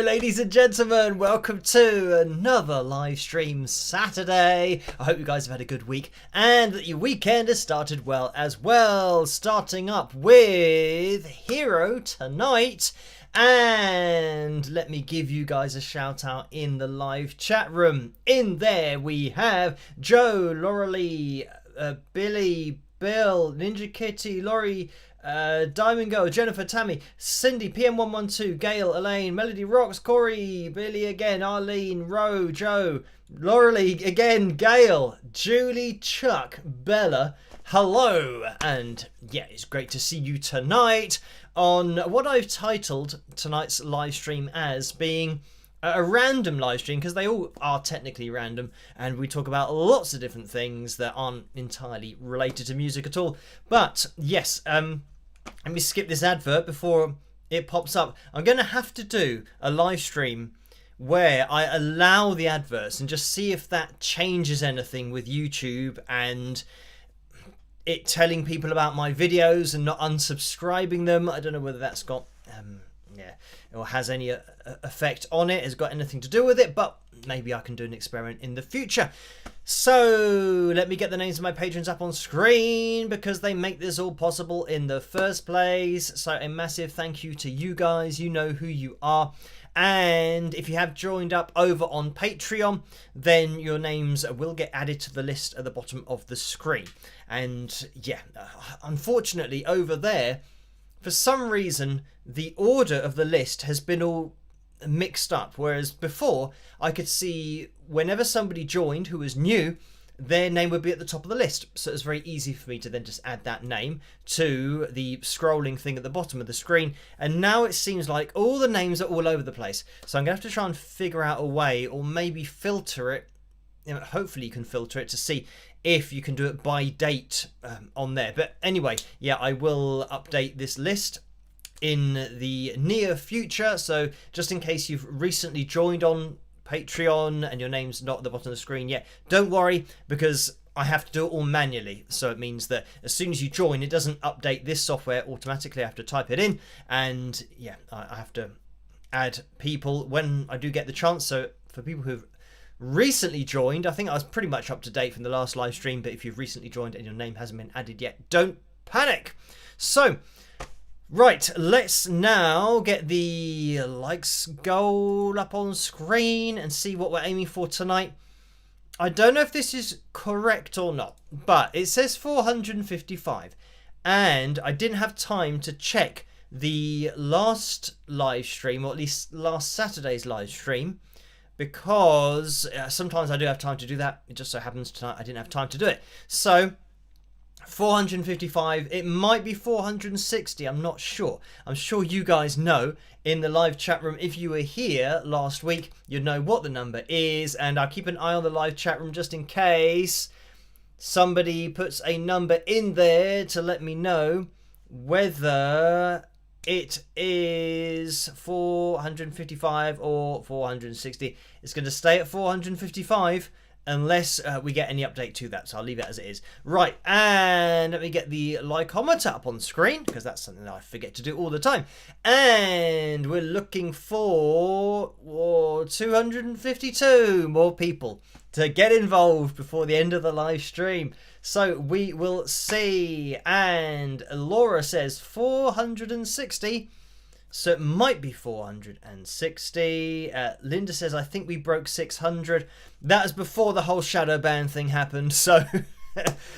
Ladies and gentlemen, welcome to another live stream Saturday. I hope you guys have had a good week and that your weekend has started well as well. Starting up with Hero tonight. And let me give you guys a shout out in the live chat room. In there we have Joe, Laurelie, Billy, Bill, Ninja Kitty, Laurie, Diamond Girl, Jennifer, Tammy, Cindy, PM112, Gail, Elaine, Melody Rocks, Corey, Billy again, Arlene, Ro, Joe, Laurelie again, Gail, Julie, Chuck, Bella, hello, and yeah, it's great to see you tonight on what I've titled tonight's live stream as being a random live stream, because they all are technically random and we talk about lots of different things that aren't entirely related to music at all. But yes, let me skip this advert before it pops up. I'm going to have to do a live stream where I allow the adverts and just see if that changes anything with YouTube and it telling people about my videos and not unsubscribing them. I don't know whether that's got yeah, or has any effect on it, has got anything to do with it, but maybe I can do an experiment in the future. So let me get the names of my patrons up on screen because they make this all possible in the first place. So a massive thank you to you guys. You know who you are. And if you have joined up over on Patreon, then your names will get added to the list at the bottom of the screen. And yeah, unfortunately over there, for some reason, the order of the list has been all mixed up. Whereas before, I could see whenever somebody joined who was new, their name would be at the top of the list. So it was very easy for me to then just add that name to the scrolling thing at the bottom of the screen. And now it seems like all the names are all over the place. So I'm going to have to try and figure out a way, or maybe filter it. You know, hopefully you can filter it to see if you can do it by date on there. But anyway, yeah, I will update this list in the near future. So just in case you've recently joined on Patreon and your name's not at the bottom of the screen yet, don't worry, because I have to do it all manually. So it means that as soon as you join, it doesn't update this software automatically. I have to type it in, and yeah, I have to add people when I do get the chance. So for people who've recently joined, I think I was pretty much up to date from the last live stream, but if you've recently joined and your name hasn't been added yet, don't panic. So right, let's now get the likes goal up on screen and see what we're aiming for tonight. I don't know if this is correct or not, but it says 455, and I didn't have time to check the last live stream, or at least last Saturday's live stream, because sometimes I do have time to do that. It just so happens tonight I didn't have time to do it. So 455, it might be 460, I'm not sure. I'm sure you guys know in the live chat room. If you were here last week, you'd know what the number is, and I'll keep an eye on the live chat room just in case somebody puts a number in there to let me know whether it is 455 or 460. It's going to stay at 455 unless we get any update to that, so I'll leave it as it is. Right, and let me get the likeometer up on screen, because that's something that I forget to do all the time. And we're looking for 252 more people to get involved before the end of the live stream. So we will see. And Laura says 460. So it might be 460. Linda says, I think we broke 600. That was before the whole shadow ban thing happened. So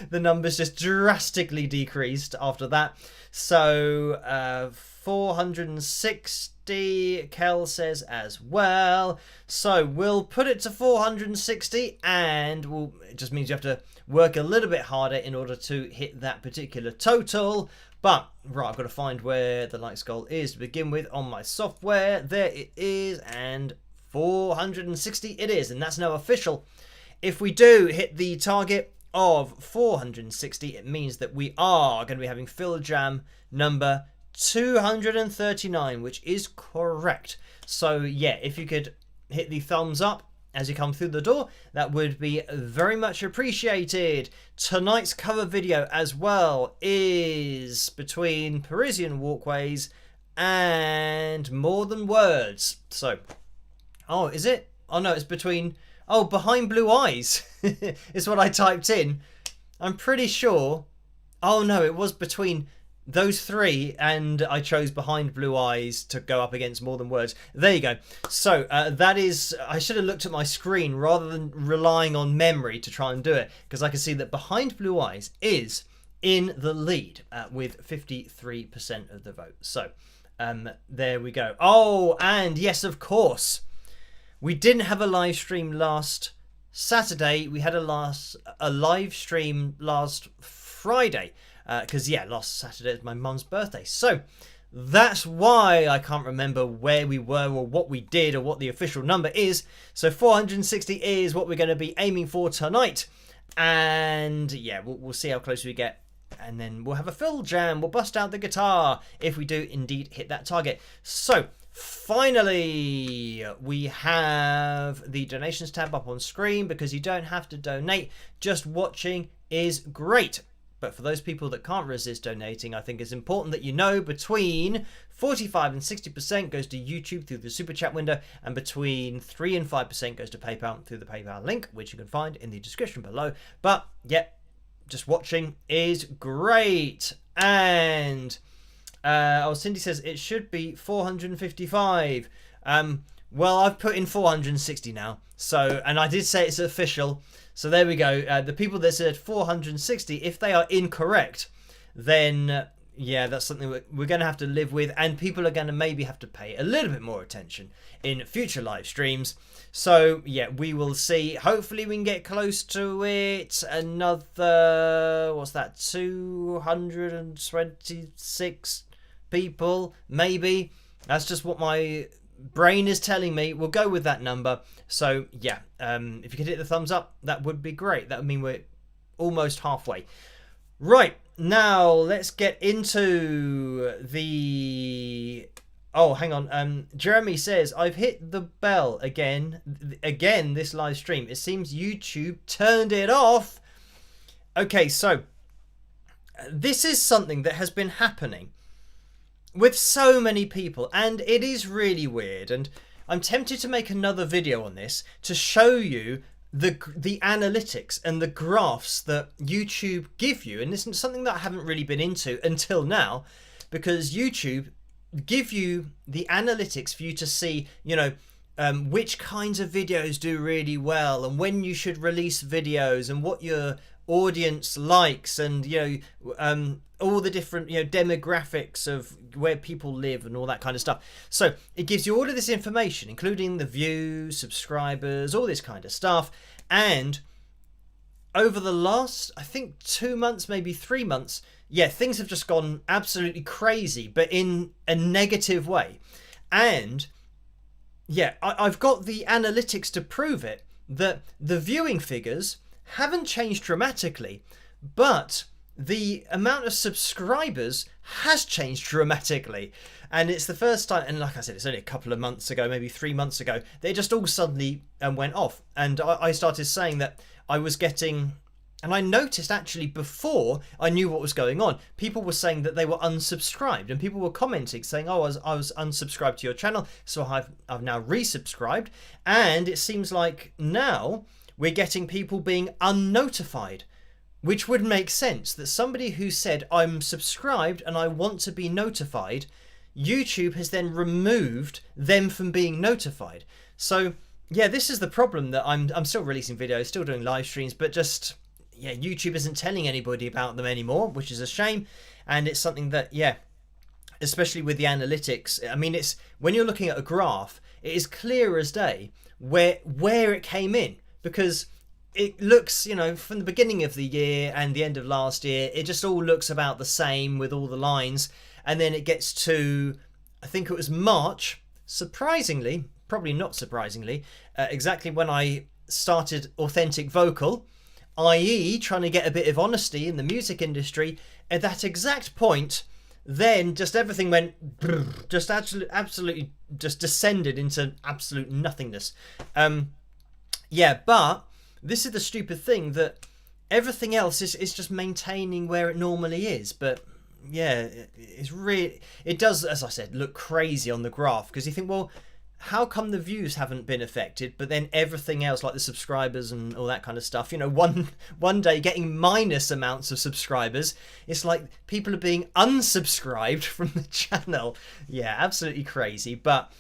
the numbers just drastically decreased after that. So 460, Kel says as well. So we'll put it to 460, and it just means you have to work a little bit harder in order to hit that particular total. But, right, I've got to find where the likes goal is to begin with on my software. There it is, and 460 it is, and that's now official. If we do hit the target of 460, it means that we are going to be having Phil Jam number 239, which is correct. So, yeah, if you could hit the thumbs up as you come through the door, that would be very much appreciated. Tonight's cover video as well is between Parisian Walkways and More Than Words. So, oh, is it? Oh no, it's between, oh, Behind Blue Eyes is what I typed in. I'm pretty sure, oh no, it was between those three, and I chose Behind Blue Eyes to go up against More Than Words. There you go. So that is, I should have looked at my screen rather than relying on memory to try and do it, because I can see that Behind Blue Eyes is in the lead with 53% of the vote. So there we go. Oh, and yes, of course, we didn't have a live stream last Saturday. We had a live stream last Friday. Because, yeah, last Saturday is my mum's birthday. So that's why I can't remember where we were or what we did or what the official number is. So 460 is what we're going to be aiming for tonight. And, yeah, we'll see how close we get. And then we'll have a Phil Jam. We'll bust out the guitar if we do indeed hit that target. So finally, we have the donations tab up on screen, because you don't have to donate. Just watching is great. but for those people that can't resist donating, I think it's important that you know between 45 and 60% goes to YouTube through the Super Chat window, and between 3 and 5% goes to PayPal through the PayPal link, which you can find in the description below. But yeah, just watching is great. And Cindy says it should be 455. Well, I've put in 460 now, so, and I did say it's official, so there we go. The people that said 460, if they are incorrect, then yeah, that's something we're going to have to live with, and people are going to maybe have to pay a little bit more attention in future live streams. So yeah, we will see. Hopefully we can get close to it. Another, what's that, 226 people, maybe. That's just what my brain is telling me. We'll go with that number. So yeah, if you could hit the thumbs up, that would be great. That would mean we're almost halfway. Right, now let's get into the... Oh, hang on. Jeremy says, I've hit the bell again this live stream. It seems YouTube turned it off. Okay, so this is something that has been happening with so many people, and it is really weird, and I'm tempted to make another video on this to show you the analytics and the graphs that YouTube give you. And this is something that I haven't really been into until now, because YouTube give you the analytics for you to see, you know, which kinds of videos do really well, and when you should release videos, and what your audience likes, and you know, all the different, you know, demographics of where people live and all that kind of stuff. So it gives you all of this information, including the views, subscribers, all this kind of stuff. And over the last, I think 2 months, maybe 3 months, yeah, things have just gone absolutely crazy, but in a negative way. And yeah, I've got the analytics to prove it, that the viewing figures haven't changed dramatically, but the amount of subscribers has changed dramatically. And it's the first time, and like I said, it's only a couple of months ago, maybe 3 months ago, they just all suddenly went off. And I started saying that I was getting, and I noticed actually before I knew what was going on, people were saying that they were unsubscribed, and people were commenting saying, oh, I was unsubscribed to your channel, so I've now resubscribed. And it seems like now we're getting people being unnotified, which would make sense, that somebody who said, I'm subscribed and I want to be notified, YouTube has then removed them from being notified. So yeah, this is the problem, that I'm still releasing videos, still doing live streams, but just, yeah, YouTube isn't telling anybody about them anymore, which is a shame. And it's something that, yeah, especially with the analytics, I mean, it's, when you're looking at a graph, it is clear as day where it came in, because it looks, you know, from the beginning of the year and the end of last year, it just all looks about the same with all the lines. And then it gets to, I think it was March, surprisingly, probably not surprisingly, exactly when I started Authentic Vocal, i.e. trying to get a bit of honesty in the music industry. At that exact point, then just everything went, just absolutely just descended into absolute nothingness. Yeah, but this is the stupid thing, that everything else is just maintaining where it normally is. But yeah, it's really, it does, as I said, look crazy on the graph, because you think, well, how come the views haven't been affected, but then everything else, like the subscribers and all that kind of stuff, you know, one day getting minus amounts of subscribers, it's like people are being unsubscribed from the channel. Yeah, absolutely crazy. But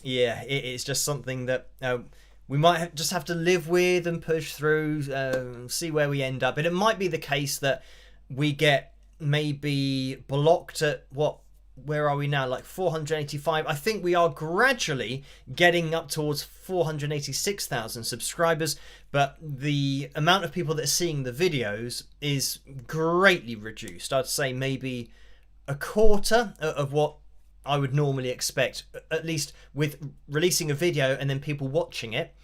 yeah, it's just something that we might just have to live with and push through, see where we end up. And it might be the case that we get maybe blocked at where are we now, like 485. I think we are gradually getting up towards 486,000 subscribers, but the amount of people that are seeing the videos is greatly reduced. I'd say maybe a quarter of what I would normally expect, at least with releasing a video and then people watching it.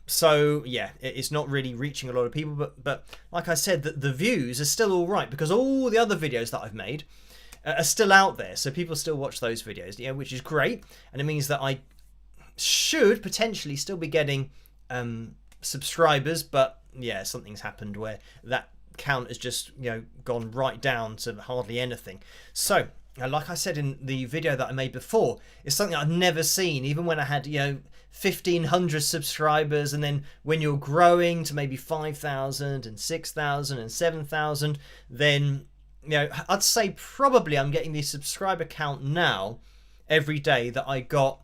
So yeah, it's not really reaching a lot of people, but like I said, the views are still all right, because all the other videos that I've made are still out there, so people still watch those videos, yeah, which is great. And it means that I should potentially still be getting subscribers, but yeah, something's happened where that count has just, gone right down to hardly anything. So like I said in the video that I made before, it's something I've never seen. Even when I had 1,500 subscribers, and then when you're growing to maybe 5,000 and 6,000 and 7,000, then I'd say probably I'm getting the subscriber count now every day that I got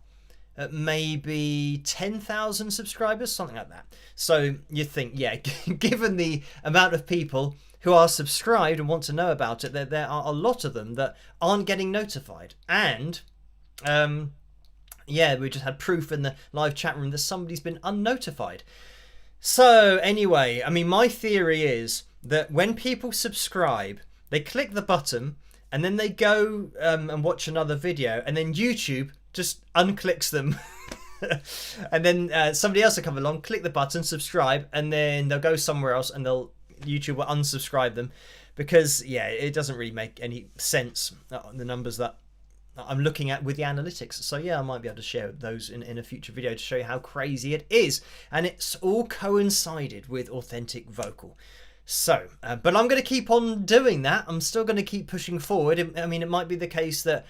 at maybe 10,000 subscribers, something like that. So you think, yeah, given the amount of people who are subscribed and want to know about it, there are a lot of them that aren't getting notified. And yeah, we just had proof in the live chat room that somebody's been unnotified. So anyway, I mean, my theory is that when people subscribe, they click the button and then they go and watch another video, and then YouTube just unclicks them. And then somebody else will come along, click the button, subscribe, and then they'll go somewhere else and YouTube will unsubscribe them, because yeah, it doesn't really make any sense, the numbers that I'm looking at with the analytics. So yeah, I might be able to share those in a future video to show you how crazy it is. And it's all coincided with authentic vocal. So but I'm going to keep on doing that. I'm still going to keep pushing forward. I mean, it might be the case that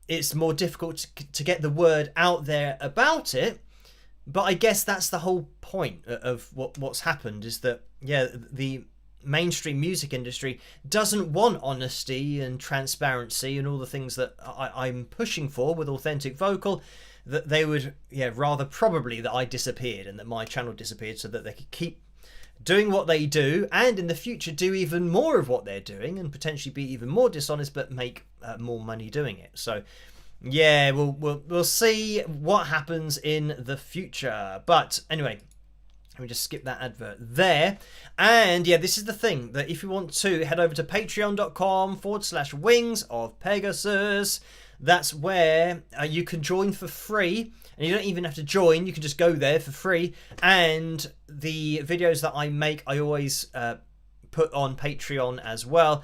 it's more difficult to get the word out there about it, but I guess that's the whole point of what's happened, is that yeah, the mainstream music industry doesn't want honesty and transparency and all the things that I'm pushing for with authentic vocal. That they would, yeah, rather probably that I disappeared and that my channel disappeared, so that they could keep doing what they do, and in the future do even more of what they're doing, and potentially be even more dishonest but make more money doing it. So yeah, we'll see what happens in the future. But anyway, let me just skip that advert there. And yeah, this is the thing, that if you want to head over to patreon.com/wings of Pegasus, that's where you can join for free. And you don't even have to join, you can just go there for free. And the videos that I make, I always put on Patreon as well.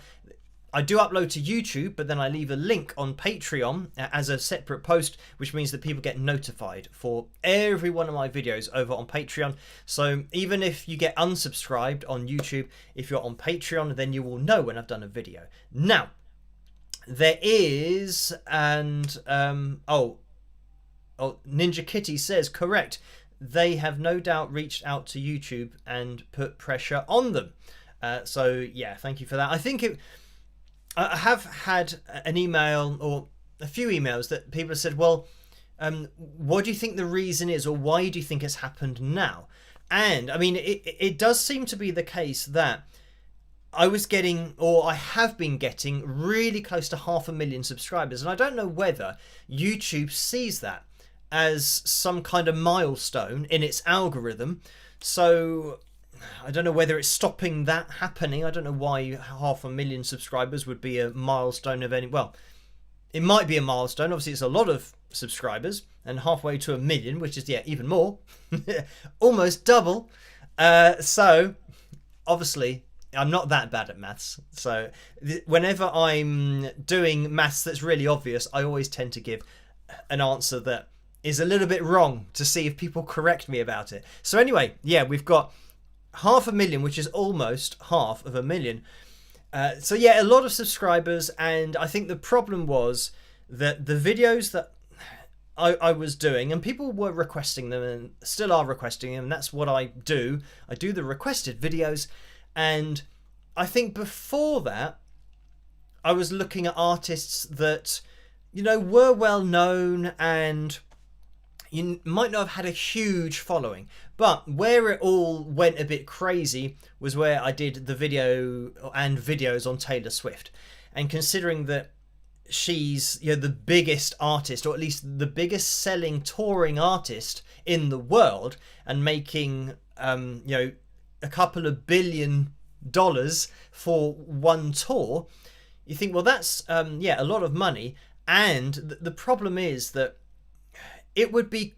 I do upload to YouTube, but then I leave a link on Patreon as a separate post, which means that people get notified for every one of my videos over on Patreon. So even if you get unsubscribed on YouTube, if you're on Patreon, then you will know when I've done a video. Now, there is, and Ninja Kitty says, correct, they have no doubt reached out to YouTube and put pressure on them. So yeah, thank you for that. I have had an email, or a few emails, that people have said, well, what do you think the reason is, or why do you think it's happened now? And I mean, it does seem to be the case that I was getting, or I have been getting, really close to 500,000 subscribers. And I don't know whether YouTube sees that as some kind of milestone in its algorithm. So I don't know whether it's stopping that happening. I don't know why 500,000 subscribers would be a milestone of any... Well, it might be a milestone. Obviously, it's a lot of subscribers, and halfway to 1 million, which is, yeah, even more. Almost double. So, obviously, I'm not that bad at maths. So, whenever I'm doing maths that's really obvious, I always tend to give an answer that is a little bit wrong to see if people correct me about it. So anyway, yeah, we've got 500,000, which is almost 500,000. So yeah, a lot of subscribers, and I think the problem was that the videos that I was doing, and people were requesting them and still are requesting them, and that's what I do. I do the requested videos, and I think before that, I was looking at artists that, were well known, and you might not have had a huge following, but where it all went a bit crazy was where I did the video and videos on Taylor Swift. And considering that she's the biggest artist, or at least the biggest selling touring artist in the world, and making a couple of $1 billion for one tour, you think, well, that's a lot of money. And the problem is that it would be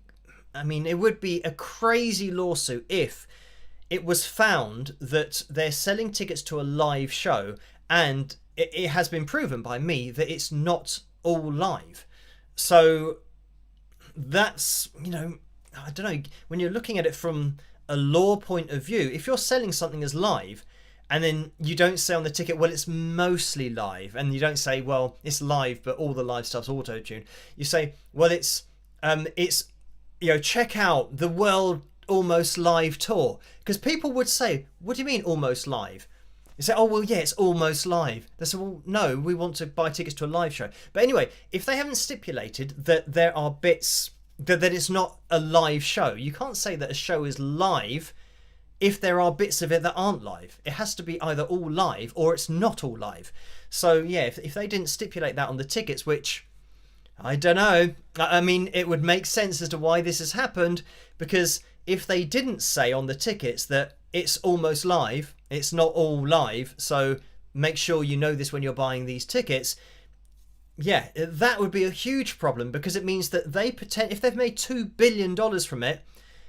a crazy lawsuit if it was found that they're selling tickets to a live show, and it has been proven by me that it's not all live. So that's, I don't know, when you're looking at it from a law point of view, if you're selling something as live and then you don't say on the ticket, well, it's mostly live, and you don't say, well, it's live but all the live stuff's auto-tuned. You say, well, it's check out the World Almost Live tour, because people would say, what do you mean almost live? You say, oh, well, yeah, it's almost live. They say, well, no, we want to buy tickets to a live show. But anyway, if they haven't stipulated that there are bits, that it's not a live show, you can't say that a show is live if there are bits of it that aren't live. It has to be either all live or it's not all live. So, yeah, if they didn't stipulate that on the tickets, which, I don't know. I mean, it would make sense as to why this has happened, because if they didn't say on the tickets that it's almost live, it's not all live, so make sure you know this when you're buying these tickets, yeah, that would be a huge problem, because it means that if they've made $2 billion from it,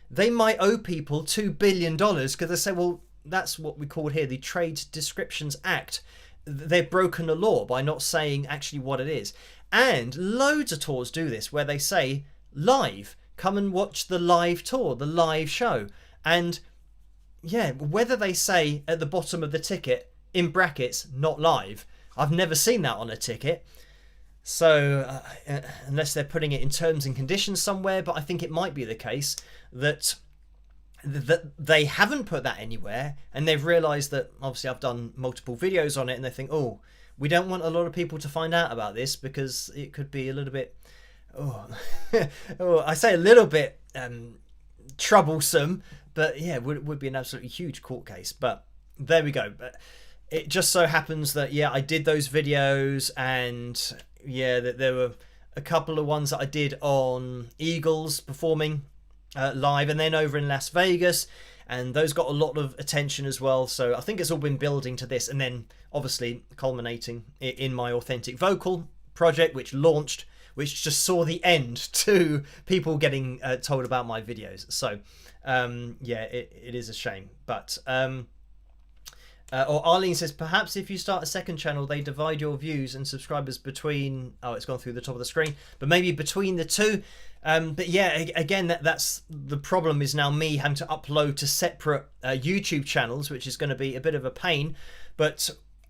they might owe people $2 billion, because they say, well, that's what we call here the Trade Descriptions Act. They've broken the law by not saying actually what it is. And loads of tours do this, where they say live, come and watch the live tour, the live show. And yeah, whether they say at the bottom of the ticket, in brackets, not live, I've never seen that on a ticket. So unless they're putting it in terms and conditions somewhere, but I think it might be the case that they haven't put that anywhere, and they've realized that obviously I've done multiple videos on it, and they think, oh, we don't want a lot of people to find out about this because it could be a little bit, I say a little bit troublesome, but yeah, would be an absolutely huge court case. But there we go. But it just so happens that, yeah, I did those videos, and yeah, that there were a couple of ones that I did on Eagles performing live, and then over in Las Vegas, and those got a lot of attention as well. So I think it's all been building to this, and then obviously culminating in my Authentic Vocal project, which just saw the end to people getting told about my videos. So yeah, it is a shame. But or Arlene says, perhaps if you start a second channel, they divide your views and subscribers between, oh, it's gone through the top of the screen, but maybe between the two. But yeah, again, that's the problem, is now me having to upload to separate YouTube channels, which is going to be a bit of a pain. But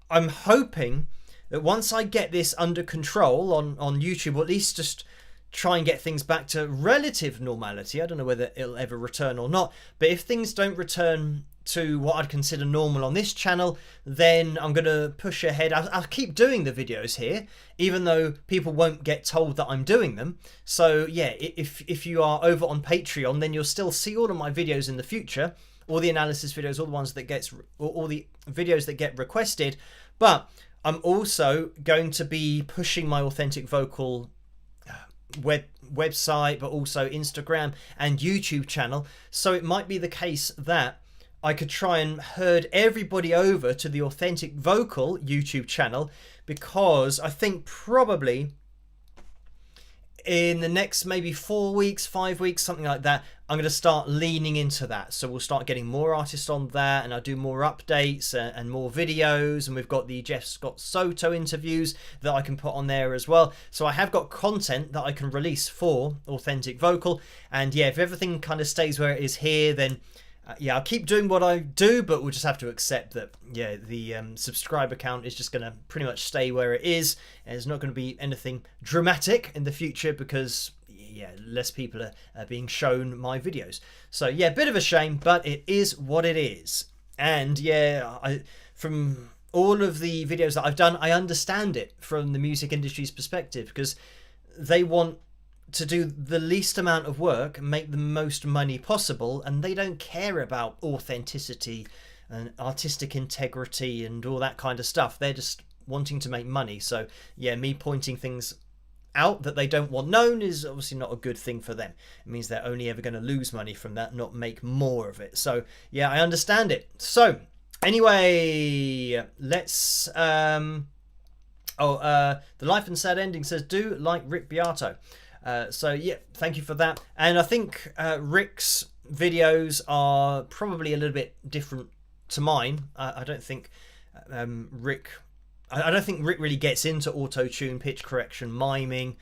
I'm hoping that once I get this under control on YouTube, or at least just try and get things back to relative normality. I don't know whether it'll ever return or not, but if things don't return to what I'd consider normal on this channel, then I'm going to push ahead. I'll keep doing the videos here, even though people won't get told that I'm doing them. So yeah, if you are over on Patreon, then you'll still see all of my videos in the future, all the analysis videos, all the ones that all the videos that get requested. But I'm also going to be pushing my Authentic Vocal website, but also Instagram and YouTube channel. So it might be the case that I could try and herd everybody over to the Authentic Vocal YouTube channel, because I think probably in the next maybe 4 weeks, 5 weeks, something like that, I'm going to start leaning into that. So we'll start getting more artists on that, and I'll do more updates and more videos. And we've got the Jeff Scott Soto interviews that I can put on there as well. So I have got content that I can release for Authentic Vocal. And yeah, if everything kind of stays where it is here, then yeah, I'll keep doing what I do, but we'll just have to accept that, yeah, the subscriber count is just going to pretty much stay where it is. And there's not going to be anything dramatic in the future, because, yeah, less people are being shown my videos. So, yeah, bit of a shame, but it is what it is. And, yeah, from all of the videos that I've done, I understand it from the music industry's perspective, because they want to do the least amount of work, make the most money possible, and they don't care about authenticity and artistic integrity and all that kind of stuff. They're just wanting to make money. So yeah, me pointing things out that they don't want known is obviously not a good thing for them. It means they're only ever going to lose money from that, not make more of it. So yeah, I understand it. So anyway, let's the Life and Sad Ending says, do like Rick Beato. So yeah, thank you for that. And I think Rick's videos are probably a little bit different to mine. I don't think Rick really gets into auto-tune, pitch correction, miming,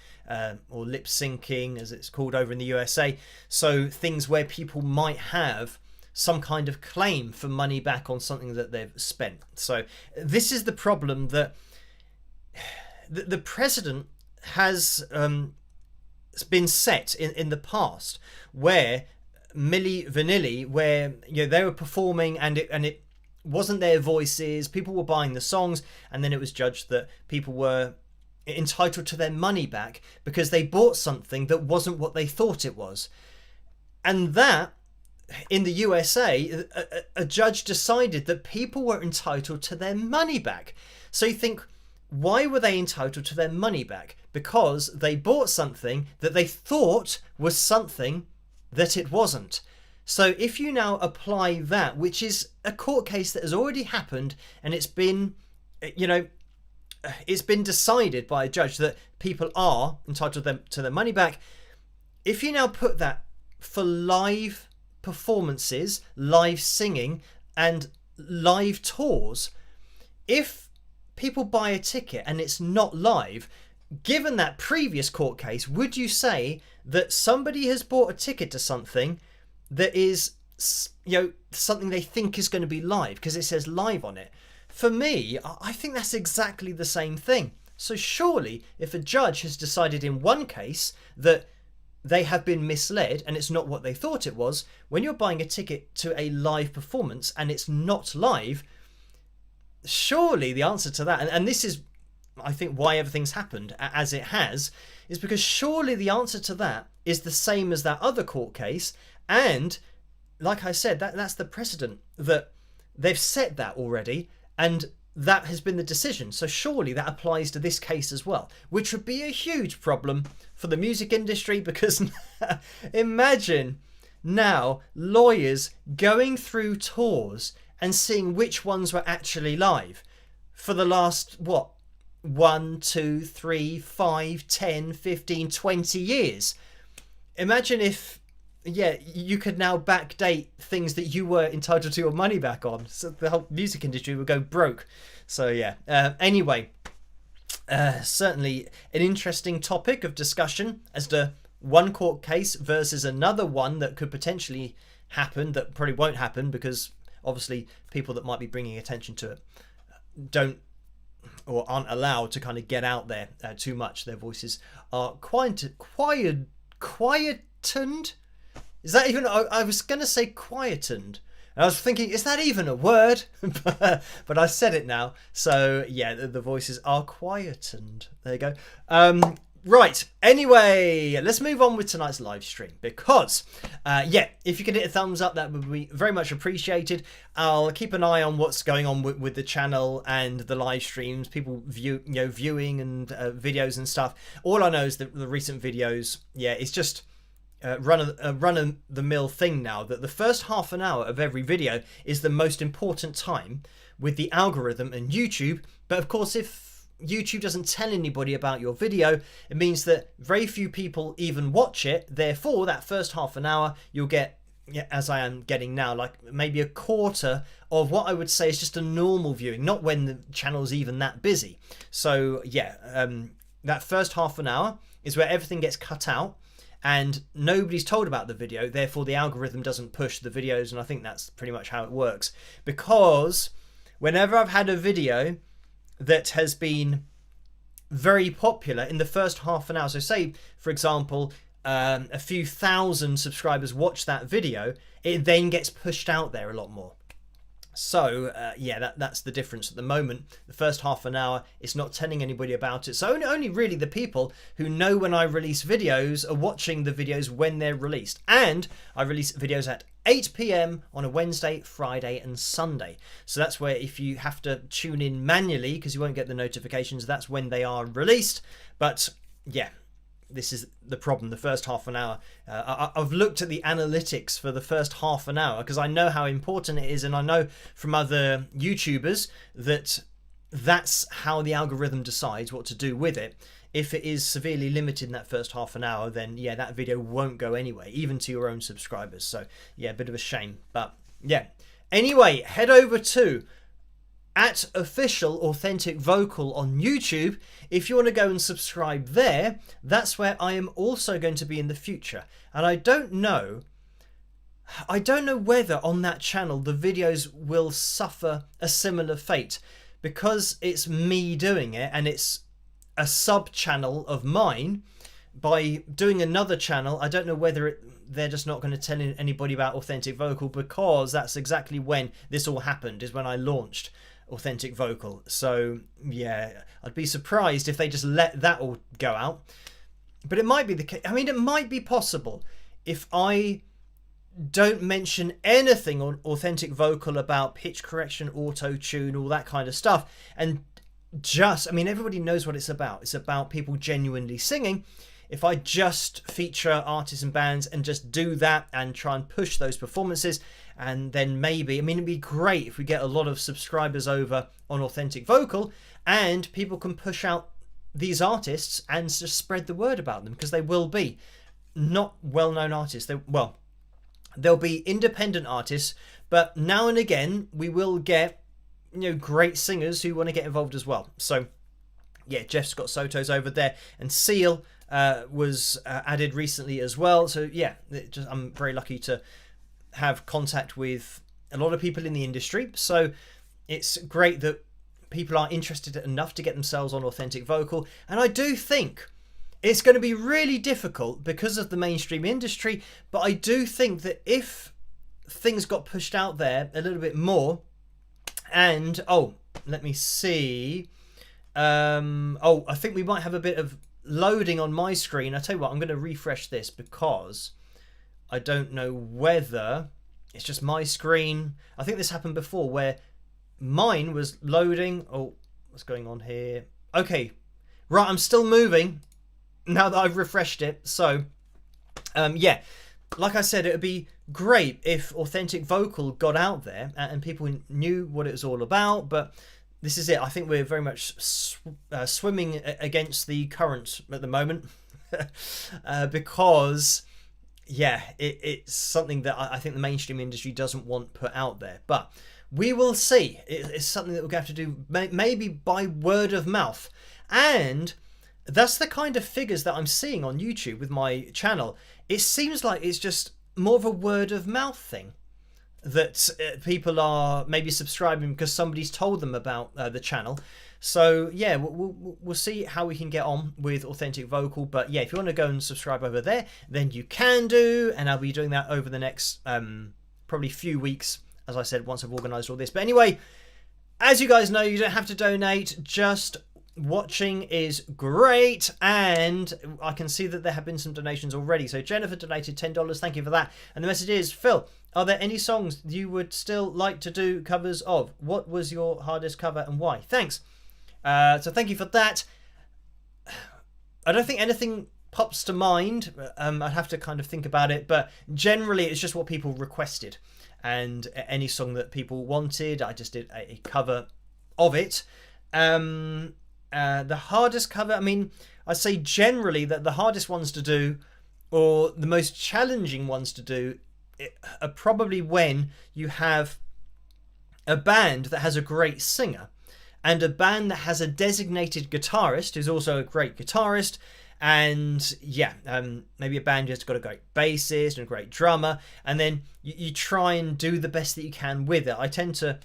or lip syncing, as it's called over in the USA. So things where people might have some kind of claim for money back on something that they've spent. So this is the problem, that the precedent has been set in the past, where Milli Vanilli, where they were performing and it wasn't their voices, people were buying the songs, and then it was judged that people were entitled to their money back because they bought something that wasn't what they thought it was. And that, in the USA, a judge decided that people were entitled to their money back. So you think, why were they entitled to their money back? Because they bought something that they thought was something that it wasn't. So if you now apply that, which is a court case that has already happened, and it's been, it's been decided by a judge that people are entitled to their money back. If you now put that for live performances, live singing, and live tours, if people buy a ticket and it's not live, given that previous court case, would you say that somebody has bought a ticket to something that is, something they think is going to be live because it says live on it? For me, I think that's exactly the same thing. So surely, if a judge has decided in one case that they have been misled and it's not what they thought it was, when you're buying a ticket to a live performance and it's not live, surely the answer to that, and this is, I think, why everything's happened as it has, is because surely the answer to that is the same as that other court case. And like I said, that's the precedent, that they've set that already, and that has been the decision. So surely that applies to this case as well, which would be a huge problem for the music industry, because imagine now lawyers going through tours and seeing which ones were actually live for the last, 1, 2, 3, 5, 10, 15, 20 years. Imagine if, you could now backdate things that you were entitled to your money back on. So the whole music industry would go broke. So anyway, certainly an interesting topic of discussion as to one court case versus another one that could potentially happen, that probably won't happen because obviously people that might be bringing attention to it don't, or aren't allowed to kind of get out there too much. Their voices are quietened. Is that even? I was going to say quietened. And I was thinking, is that even a word? But I said it now. So yeah, the voices are quietened. There you go. Right. Anyway, let's move on with tonight's live stream, because if you can hit a thumbs up, that would be very much appreciated. I'll keep an eye on what's going on with the channel and the live streams, people viewing and videos and stuff. All I know is that the recent videos, it's just run-of-the-mill thing now, that the first half an hour of every video is the most important time with the algorithm and YouTube. But of course, if YouTube doesn't tell anybody about your video, it means that very few people even watch it. Therefore, that first half an hour, you'll get, as I am getting now, like maybe a quarter of what I would say is just a normal viewing, not when the channel's even that busy. So that first half an hour is where everything gets cut out and nobody's told about the video. Therefore, the algorithm doesn't push the videos, and I think that's pretty much how it works. Because whenever I've had a video that has been very popular in the first half an hour, so say, for example, a few thousand subscribers watch that video, it then gets pushed out there a lot more. So that's the difference at the moment. The first half an hour, it's not telling anybody about it. So only really the people who know when I release videos are watching the videos when they're released. And I release videos at 8 PM on a Wednesday, Friday and Sunday. So that's where, if you have to tune in manually because you won't get the notifications, that's when they are released. But this is the problem, the first half an hour. I've looked at the analytics for the first half an hour because I know how important it is, and I know from other YouTubers that that's how the algorithm decides what to do with it. If it is severely limited in that first half an hour, then that video won't go anyway, even to your own subscribers. So a bit of a shame. But anyway, head over to @official authentic vocal on YouTube if you want to go and subscribe there. That's where I am also going to be in the future, and I don't know I don't know whether on that channel the videos will suffer a similar fate, because it's me doing it and it's a sub channel of mine. By doing another channel, I don't know whether they're just not going to tell anybody about Authentic Vocal, because that's exactly when this all happened, is when I launched Authentic Vocal. So yeah, I'd be surprised if they just let that all go out. But it might be the case. I mean, it might be possible if I don't mention anything on Authentic Vocal about pitch correction, auto tune, all that kind of stuff, and just, I mean, everybody knows what it's about. It's about people genuinely singing. If I just feature artists and bands and just do that and try and push those performances, and then maybe, I mean, it'd be great if we get a lot of subscribers over on Authentic Vocal and people can push out these artists and just spread the word about them, because they will be not well-known artists. They'll be independent artists, but now and again we will get, you know, great singers who want to get involved as well. So yeah, Jeff Scott Soto's over there, and Seal was added recently as well. So yeah, I'm very lucky to have contact with a lot of people in the industry. So it's great that people are interested enough to get themselves on Authentic Vocal. And I do think it's going to be really difficult because of the mainstream industry, but I do think that if things got pushed out there a little bit more, and let me see, I think we might have a bit of loading on my screen. I tell you what, I'm going to refresh this, because I don't know whether it's just my screen. I think this happened before where mine was loading. Oh, what's going on here? Okay, right, I'm still moving now that I've refreshed it. So yeah, like I said, it would be great if Authentic Vocal got out there and people knew what it was all about, but this is it. I think we're very much swimming against the current at the moment, because yeah, it's something that I think the mainstream industry doesn't want put out there. But we will see. It's something that we're going to have to do maybe by word of mouth. And that's the kind of figures that I'm seeing on YouTube with my channel. It seems like it's just more of a word of mouth thing, that people are maybe subscribing because somebody's told them about the channel. So yeah, we'll see how we can get on with Authentic Vocal. But yeah, if you want to go and subscribe over there, then you can do, and I'll be doing that over the next probably few weeks, as I said, once I've organised all this. But anyway, as you guys know, you don't have to donate, just watching is great. And I can see that there have been some donations already. So Jennifer donated $10, thank you for that. And the message is, Phil, are there any songs you would still like to do covers of? What was your hardest cover and why? Thanks. So thank you for that. I don't think anything pops to mind. I'd have to kind of think about it, but generally it's just what people requested, and any song that people wanted, I just did a cover of it. The hardest cover, I mean, I say generally that the hardest ones to do, or the most challenging ones to do, are probably when you have a band that has a great singer and a band that has a designated guitarist who's also a great guitarist, and yeah, maybe a band who's got a great bassist and a great drummer, and then you try and do the best that you can with it. I tend to,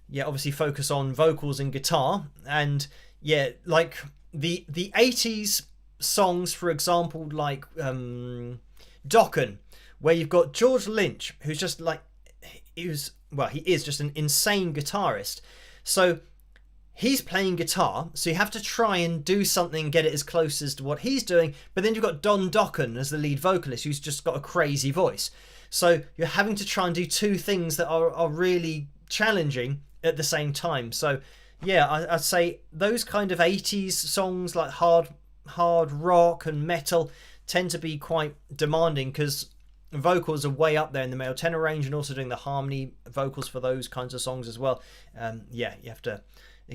yeah, obviously focus on vocals and guitar, and yeah, like the 80s songs, for example, like Dokken, where you've got George Lynch, who's just like, he is just an insane guitarist. So he's playing guitar, so you have to try and do something, get it as close as to what he's doing. But then you've got Don Dokken as the lead vocalist, who's just got a crazy voice. So you're having to try and do two things that are really challenging at the same time. So yeah, I'd say those kind of 80s songs, like hard rock and metal, tend to be quite demanding, because vocals are way up there in the male tenor range, and also doing the harmony vocals for those kinds of songs as well. Yeah, you have to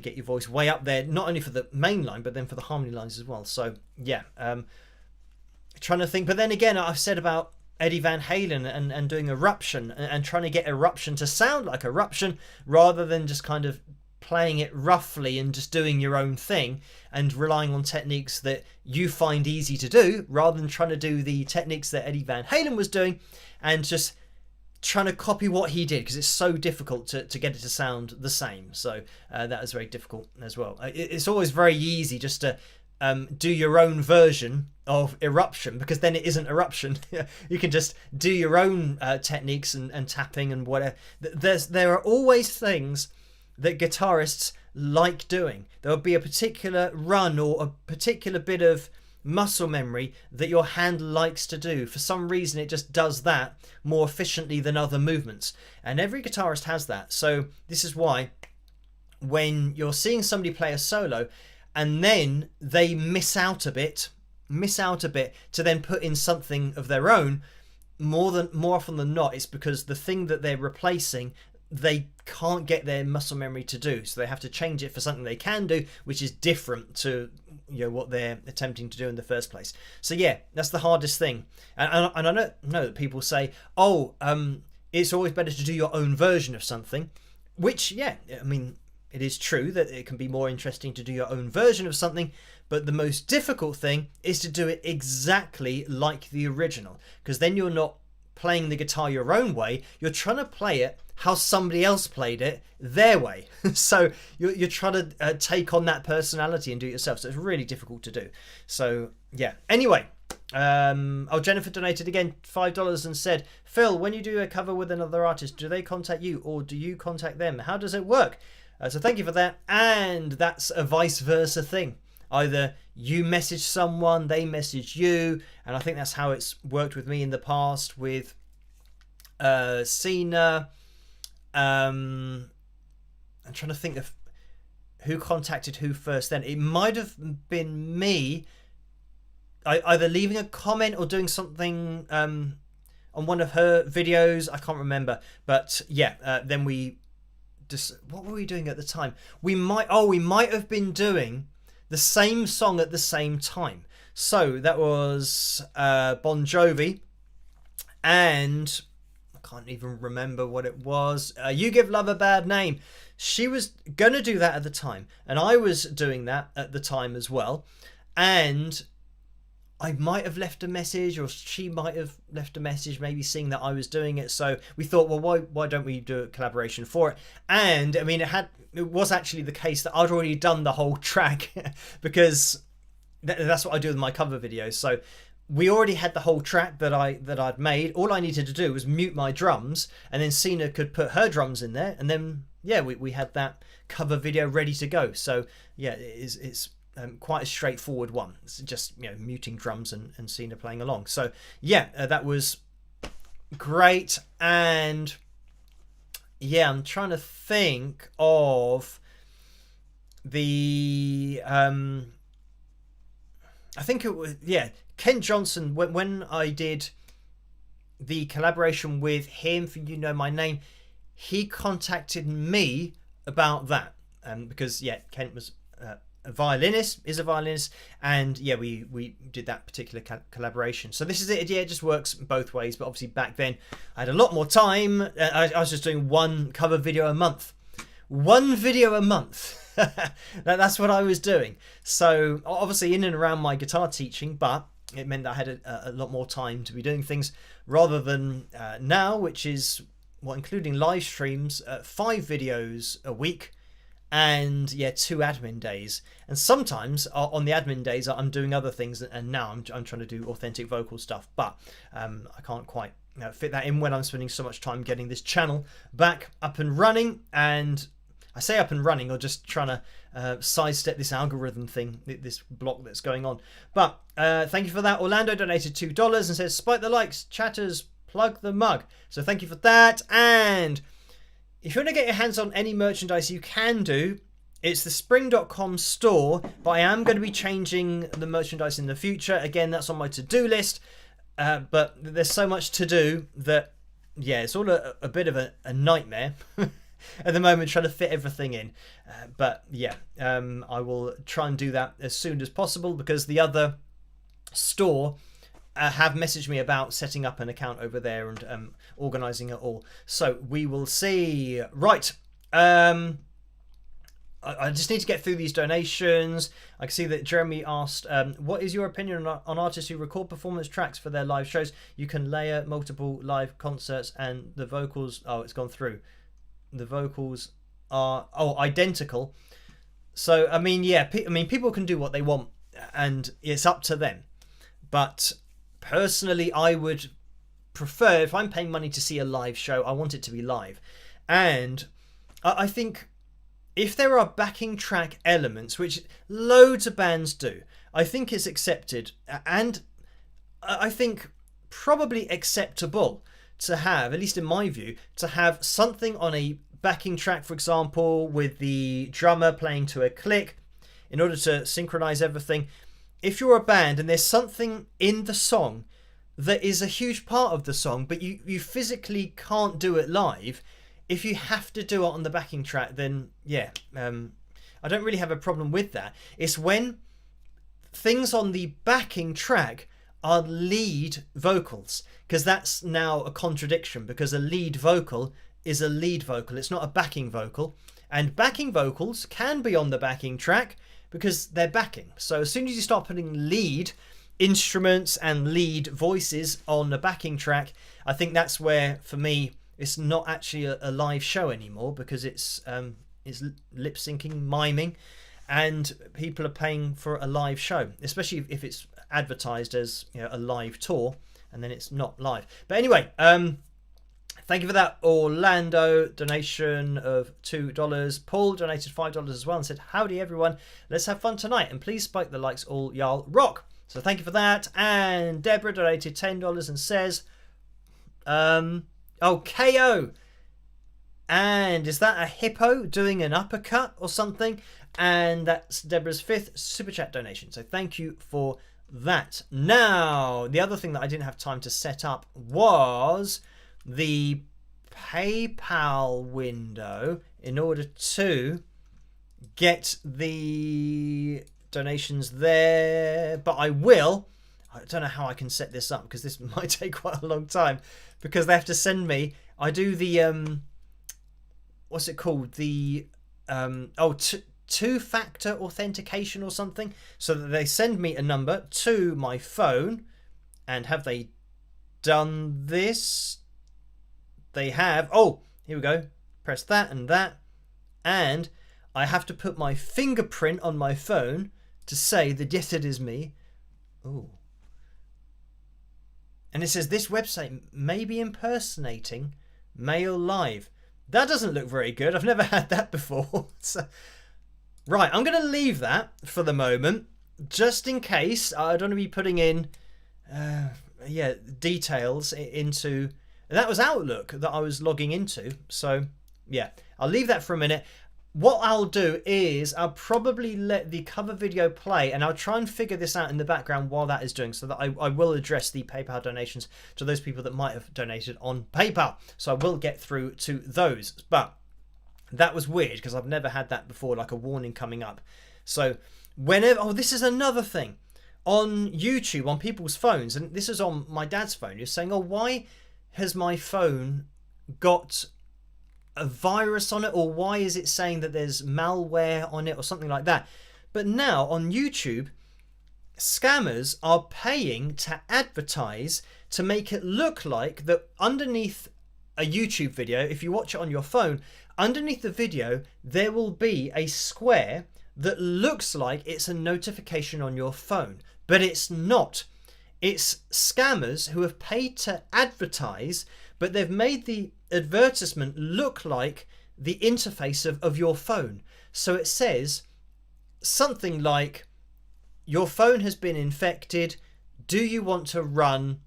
get your voice way up there, not only for the main line, but then for the harmony lines as well. So yeah, trying to think. But then again, I've said about Eddie Van Halen and doing Eruption, and trying to get Eruption to sound like Eruption, rather than just kind of playing it roughly and just doing your own thing and relying on techniques that you find easy to do, rather than trying to do the techniques that Eddie Van Halen was doing and just trying to copy what he did, because it's so difficult to get it to sound the same. So that was very difficult as well. It's always very easy just to do your own version of eruption, because then it isn't eruption. You can just do your own techniques and tapping and whatever. There are always things that guitarists like doing. There will be a particular run or a particular bit of muscle memory that your hand likes to do. For some reason it just does that more efficiently than other movements, and every guitarist has that. So this is why when you're seeing somebody play a solo and then they miss out a bit to then put in something of their own, more often than not it's because the thing that they're replacing they can't get their muscle memory to do, so they have to change it for something they can do, which is different to what they're attempting to do in the first place. So yeah, that's the hardest thing. And I know that people say, it's always better to do your own version of something, which, yeah, I mean, it is true that it can be more interesting to do your own version of something, but the most difficult thing is to do it exactly like the original, because then you're not playing the guitar your own way, you're trying to play it how somebody else played it their way. So you're trying to take on that personality and do it yourself, so it's really difficult to do. So yeah, anyway, Jennifer donated again $5 and said, Phil, when you do a cover with another artist, do they contact you or do you contact them? How does it work? So thank you for that. And that's a vice versa thing. Either you message someone, they message you, and I think that's how it's worked with me in the past with Cena. I'm trying to think of who contacted who first then. It might have been me, either leaving a comment or doing something on one of her videos. I can't remember, but yeah, then we just, what were we doing at the time? We might have been doing the same song at the same time. So that was Bon Jovi, and I can't even remember what it was. You Give Love a Bad Name. She was going to do that at the time, and I was doing that at the time as well. And I might have left a message, or she might have left a message, maybe seeing that I was doing it. So we thought, well, why don't we do a collaboration for it? And I mean, it was actually the case that I'd already done the whole track because that's what I do with my cover videos. So we already had the whole track that I'd made. All I needed to do was mute my drums, and then Cena could put her drums in there, and then yeah, we had that cover video ready to go. So yeah, it's quite a straightforward one. It's just muting drums and Cena playing along. So yeah, that was great. And yeah, I'm trying to think of the I think it was, yeah, Ken Johnson, when I did the collaboration with him for You Know My Name, he contacted me about that, because yeah, Kent was a violinist, and yeah, we did that particular collaboration. So this is it. Yeah, it just works both ways, but obviously back then I had a lot more time. I was just doing one cover video a month. That's what I was doing. So obviously in and around my guitar teaching, but it meant that I had a lot more time to be doing things, rather than now, which is, well, including live streams, 5 videos a week, and yeah, 2 admin days. And sometimes on the admin days I'm doing other things, and now I'm trying to do authentic vocal stuff, but I can't quite fit that in when I'm spending so much time getting this channel back up and running. And I say up and running, or just trying to sidestep this algorithm thing, this block that's going on. But thank you for that. Orlando donated $2 and says, "Spike the likes, chatters, plug the mug." So thank you for that. And if you want to get your hands on any merchandise, you can do. It's the spring.com store, but I am going to be changing the merchandise in the future. Again, that's on my to-do list, but there's so much to do that, yeah, it's all a bit of a nightmare at the moment, trying to fit everything in. But yeah, I will try and do that as soon as possible, because the other store have messaged me about setting up an account over there and organising it all. So we will see. Right. I just need to get through these donations. I can see that Jeremy asked, what is your opinion on artists who record performance tracks for their live shows? You can layer multiple live concerts and the vocals... Oh, it's gone through. The vocals are identical. So, I mean, yeah, people can do what they want and it's up to them. But personally, I would prefer, if I'm paying money to see a live show, I want it to be live. And I think... if there are backing track elements, which loads of bands do, I think it's accepted, and I think probably acceptable to have, at least in my view, to have something on a backing track, for example, with the drummer playing to a click in order to synchronize everything. If you're a band and there's something in the song that is a huge part of the song, but you physically can't do it live, if you have to do it on the backing track, then yeah, I don't really have a problem with that. It's when things on the backing track are lead vocals, because that's now a contradiction, because a lead vocal is a lead vocal. It's not a backing vocal. And backing vocals can be on the backing track because they're backing. So as soon as you start putting lead instruments and lead voices on the backing track, I think that's where, for me, it's not actually a live show anymore, because it's lip syncing, miming, and people are paying for a live show, especially if it's advertised as, you know, a live tour, and then it's not live. But anyway, thank you for that, Orlando donation of $2. Paul donated $5 as well and said, "Howdy everyone, let's have fun tonight, and please spike the likes, all y'all rock." So thank you for that. And Deborah donated $10 and says, oh, KO. And is that a hippo doing an uppercut or something? And that's Deborah's 5th super chat donation. So thank you for that. Now, the other thing that I didn't have time to set up was the PayPal window in order to get the donations there. But I will. I don't know how I can set this up, because this might take quite a long time, because they have to send me, I do the what's it called, the two-factor authentication or something, so that they send me a number to my phone. And have they done this? They have. Oh, here we go. Press that and that, and I have to put my fingerprint on my phone to say that yes, it is me. Oh. And it says this website may be impersonating Mail Live. That doesn't look very good. I've never had that before. So, right, I'm going to leave that for the moment, just in case. I don't want to be putting in details into... That was Outlook that I was logging into. So, yeah, I'll leave that for a minute. What I'll do is I'll probably let the cover video play, and I'll try and figure this out in the background while that is doing, so that I will address the PayPal donations to those people that might have donated on PayPal. So I will get through to those. But that was weird, because I've never had that before, like a warning coming up. So whenever... Oh, this is another thing. On YouTube, on people's phones, and this is on my dad's phone, you're saying, oh, why has my phone got a virus on it, or why is it saying that there's malware on it or something like that? But now on YouTube, scammers are paying to advertise to make it look like that underneath a YouTube video, if you watch it on your phone, underneath the video there will be a square that looks like it's a notification on your phone, but it's not. It's scammers who have paid to advertise, but they've made the advertisement look like the interface of your phone. So it says something like, your phone has been infected, do you want to run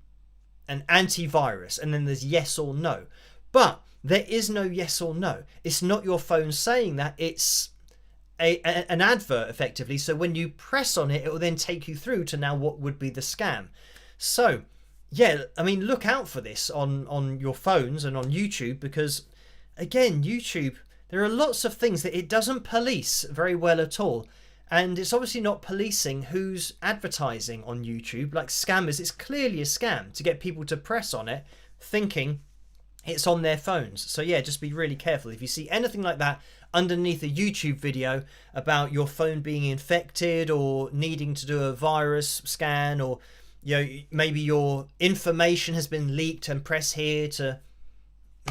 an antivirus? And then there's yes or no. But there is no yes or no. It's not your phone saying that, it's an advert effectively. So when you press on it, it will then take you through to now what would be the scam. So yeah, I mean, look out for this on your phones and on YouTube, because again, YouTube, there are lots of things that it doesn't police very well at all. And it's obviously not policing who's advertising on YouTube. Like scammers, it's clearly a scam to get people to press on it thinking it's on their phones. So yeah, just be really careful. If you see anything like that underneath a YouTube video about your phone being infected or needing to do a virus scan, or maybe your information has been leaked, and press here to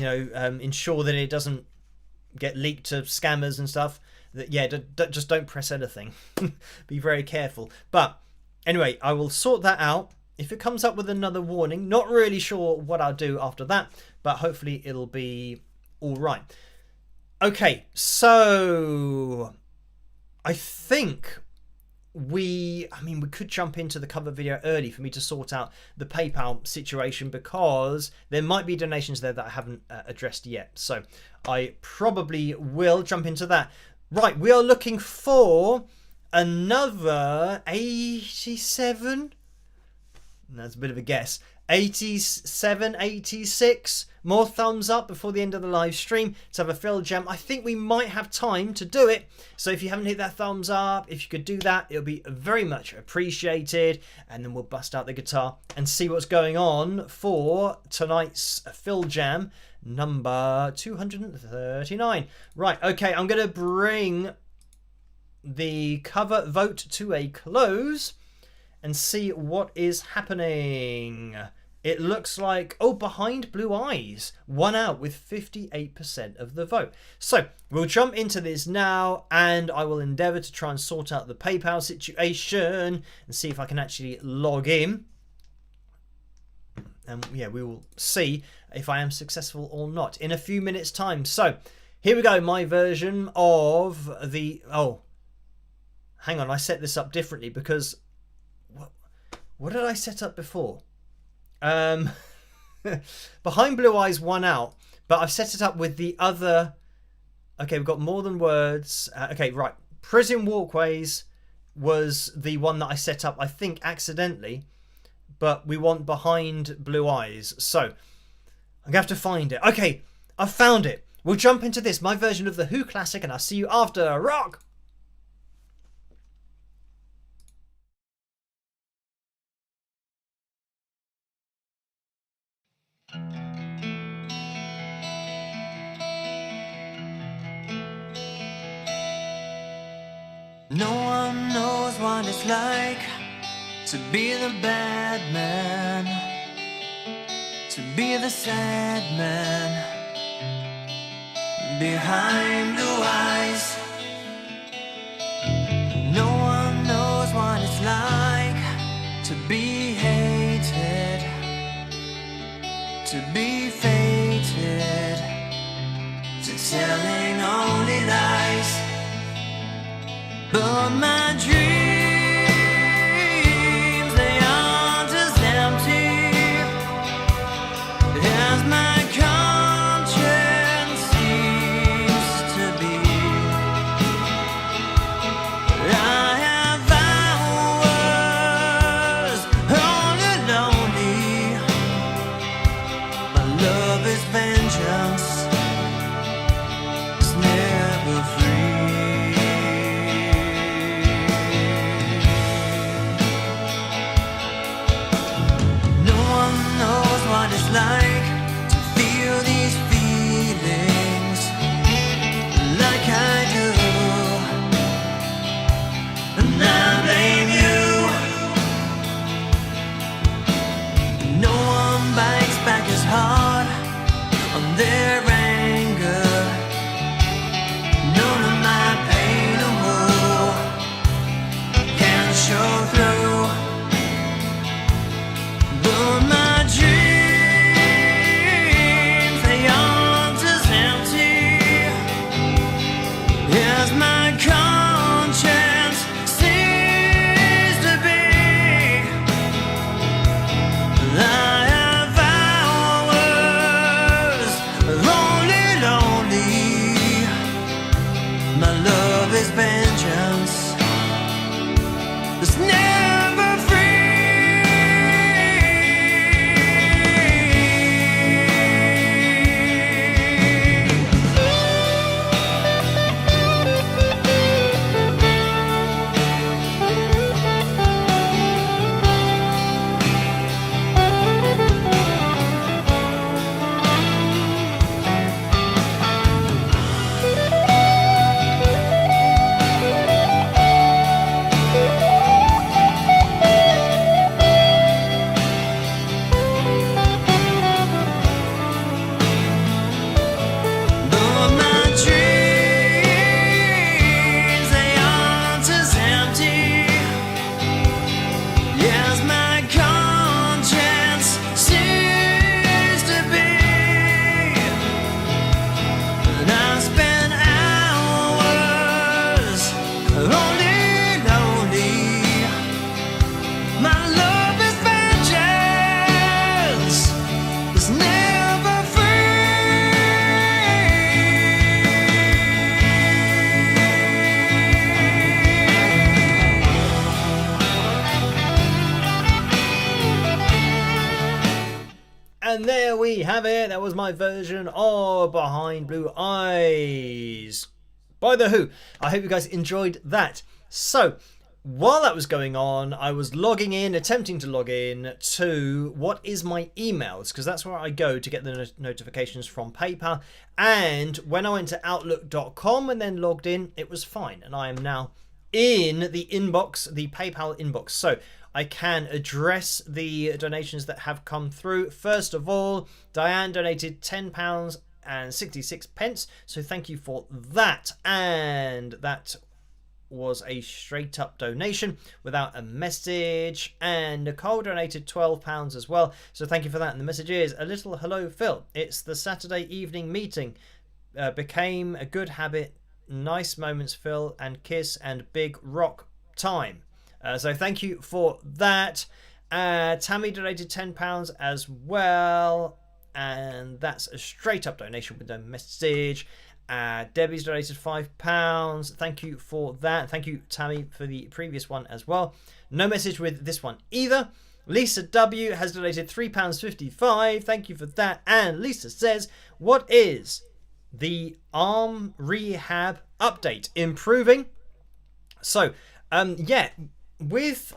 ensure that it doesn't get leaked to scammers and stuff. That just don't press anything. Be very careful. But anyway, I will sort that out. If it comes up with another warning, not really sure what I'll do after that, but hopefully it'll be all right. Okay, so I think we could jump into the cover video early for me to sort out the PayPal situation, because there might be donations there that I haven't addressed yet. So I probably will jump into that. Right, we are looking for another 87. That's a bit of a guess. 87, 86 more thumbs up before the end of the live stream to have a fill gem. I think we might have time to do it. So if you haven't hit that thumbs up, if you could do that, it'll be very much appreciated. And then we'll bust out the guitar and see what's going on for tonight's fill jam number 239. Right, okay, I'm going to bring the cover vote to a close and see what is happening. It looks like, Behind Blue Eyes won out with 58% of the vote. So we'll jump into this now, and I will endeavour to try and sort out the PayPal situation and see if I can actually log in. And yeah, we will see if I am successful or not in a few minutes' time. So here we go, my version of the... Oh, hang on, I set this up differently because... What did I set up before? Behind Blue Eyes won out, but I've set it up with the other... Okay, we've got More Than Words. Okay, right. Prison Walkways was the one that I set up, I think, accidentally. But we want Behind Blue Eyes. So, I'm going to have to find it. Okay, I've found it. We'll jump into this, my version of the Who classic, and I'll see you after. Rock! No one knows what it's like to be the bad man, to be the sad man behind blue eyes. No one knows what it's like to be hated, to be fated, to telling only lies. But my dreams, they aren't as empty as my conscience seems to be. I have hours only lonely. My love is vengeance, it's never free. Like to feel these feelings like I do, and I blame you. No one bites back as hard on their anger. None of my pain or woe can show through. But my dreams, they aren't as empty as my conscience seems to be. I have hours have it. That was my version of Behind Blue Eyes by The Who. I hope you guys enjoyed that. So, while that was going on, I was attempting to log in to what is my emails, because that's where I go to get the notifications from PayPal. And when I went to Outlook.com and then logged in, it was fine. And I am now in the inbox, the PayPal inbox. So I can address the donations that have come through. First of all, Diane donated £10 and 66 pence. So thank you for that. And that was a straight up donation without a message. And Nicole donated £12 as well, so thank you for that. And the message is: a little hello Phil, it's the Saturday evening meeting became a good habit. Nice moments Phil, and kiss and big rock time. So thank you for that. Tammy donated £10 as well, and that's a straight up donation with no message. Debbie's donated £5. Thank you for that. Thank you, Tammy, for the previous one as well. No message with this one either. Lisa W has donated £3.55. Thank you for that. And Lisa says, what is the arm rehab update? Improving? So, yeah, with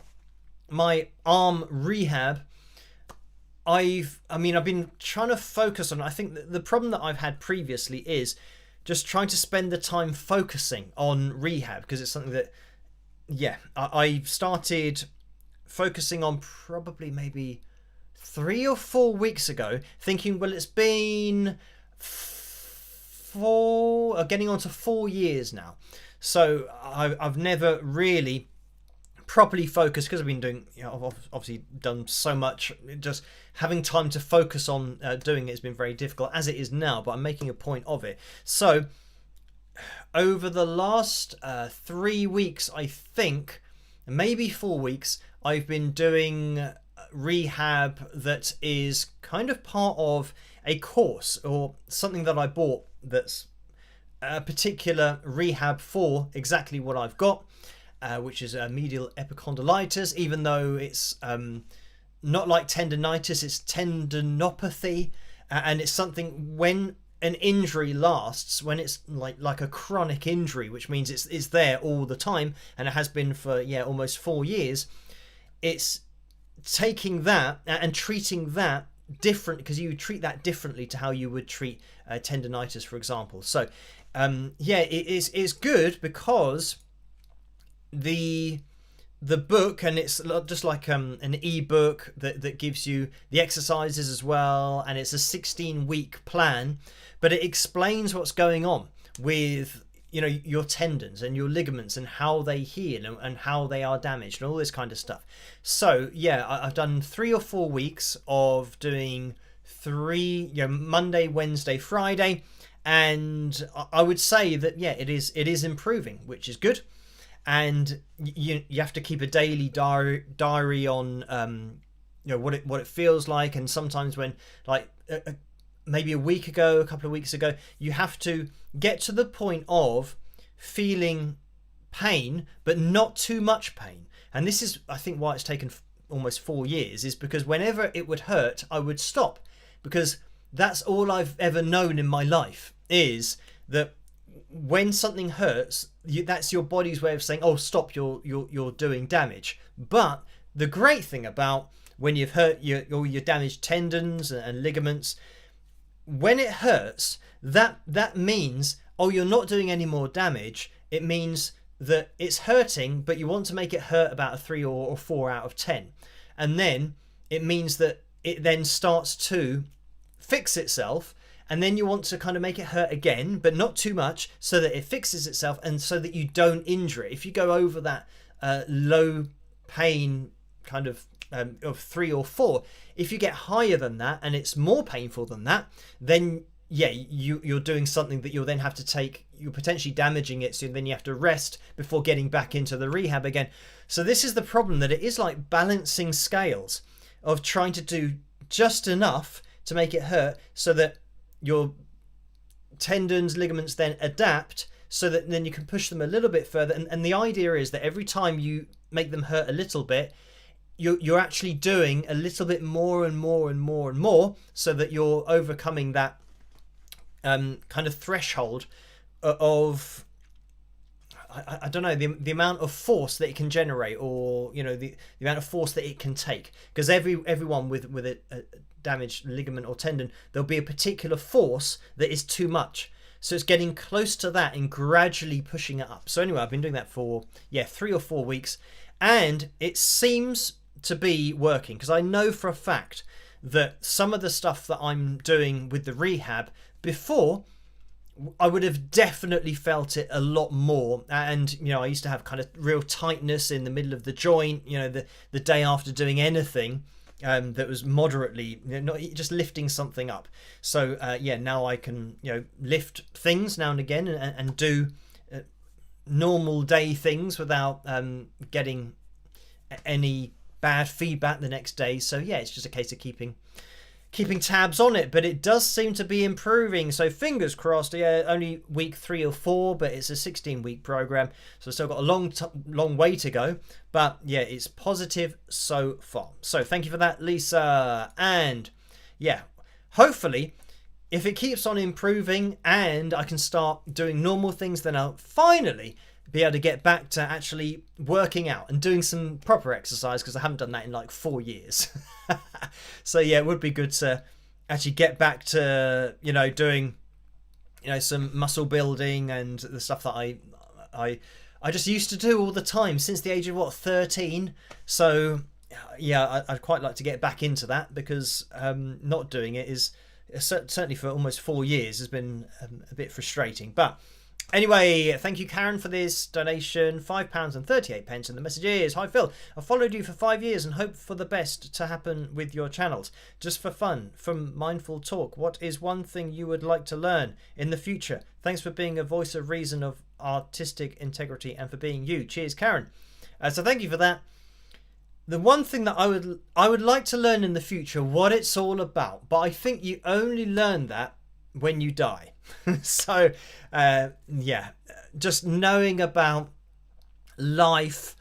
my arm rehab, I've been trying to focus on, I think the problem that I've had previously is just trying to spend the time focusing on rehab, because it's something that, yeah, I started focusing on probably maybe 3 or 4 weeks ago, thinking, well, it's been getting on to 4 years now. So I've never really properly focused, because I've been doing, I've obviously done so much, just having time to focus on doing it has been very difficult as it is now, but I'm making a point of it. So over the last 3 weeks, I think, maybe 4 weeks, I've been doing rehab that is kind of part of a course or something that I bought that's a particular rehab for exactly what I've got, which is medial epicondylitis, even though it's not like tendonitis, it's tendinopathy, and it's something when an injury lasts, when it's like a chronic injury, which means it's there all the time, and it has been for almost 4 years. It's taking that and treating that different, because you treat that differently to how you would treat tendonitis, for example. So it's good because the book, and it's just like an ebook that gives you the exercises as well, and it's a 16-week plan, but it explains what's going on with your tendons and your ligaments and how they heal and how they are damaged and all this kind of stuff. So yeah, I've done 3 or 4 weeks of doing Monday, Wednesday, Friday, and I would say that it is improving, which is good. And you have to keep a daily diary on what it feels like, and sometimes when maybe a week ago, a couple of weeks ago, you have to get to the point of feeling pain but not too much pain. And this is, I think, why it's taken almost 4 years, is because whenever it would hurt, I would stop, because that's all I've ever known in my life, is that when something hurts, that's your body's way of saying, oh, stop, you're doing damage. But the great thing about when you've hurt your damaged tendons and ligaments, when it hurts, that means, oh, you're not doing any more damage. It means that it's hurting, but you want to make it hurt about a 3 or 4 out of 10. And then it means that it then starts to fix itself, and then you want to kind of make it hurt again, but not too much, so that it fixes itself and so that you don't injure it. If you go over that low pain kind of 3 or 4, if you get higher than that and it's more painful than that, then you're doing something that you'll then have to take, you're potentially damaging it, so then you have to rest before getting back into the rehab again. So this is the problem, that it is like balancing scales of trying to do just enough to make it hurt so that your tendons, ligaments then adapt, so that then you can push them a little bit further. And the idea is that every time you make them hurt a little bit, you're actually doing a little bit more and more and more and more, so that you're overcoming that kind of threshold of I don't know, the amount of force that it can generate, or the amount of force that it can take, because everyone with a damaged ligament or tendon, there'll be a particular force that is too much. So it's getting close to that and gradually pushing it up. So anyway, I've been doing that for 3 or 4 weeks, and it seems to be working, because I know for a fact that some of the stuff that I'm doing with the rehab before, I would have definitely felt it a lot more. And I used to have kind of real tightness in the middle of the joint, the day after doing anything that was moderately, not just lifting something up. So now I can lift things now and again, and do normal day things without getting any bad feedback the next day. So it's just a case of keeping tabs on it, but it does seem to be improving. So fingers crossed. Only week 3 or 4, but it's a 16-week program, so I've still got a long way to go. But it's positive so far. So thank you for that, Lisa. And hopefully, if it keeps on improving and I can start doing normal things, then I'll finally be able to get back to actually working out and doing some proper exercise, because I haven't done that in like 4 years. So it would be good to actually get back to doing some muscle building and the stuff that I just used to do all the time since the age of 13. So I'd quite like to get back into that, because not doing it is certainly for almost 4 years has been a bit frustrating. But anyway, thank you, Karen, for this donation, £5.38, and the message is: Hi Phil, I've followed you for 5 years and hope for the best to happen with your channels. Just for fun, from Mindful Talk, what is one thing you would like to learn in the future? Thanks for being a voice of reason, of artistic integrity, and for being you. Cheers, Karen. So thank you for that. The one thing that I would like to learn in the future, what it's all about, but I think you only learn that when you die. So just knowing about life,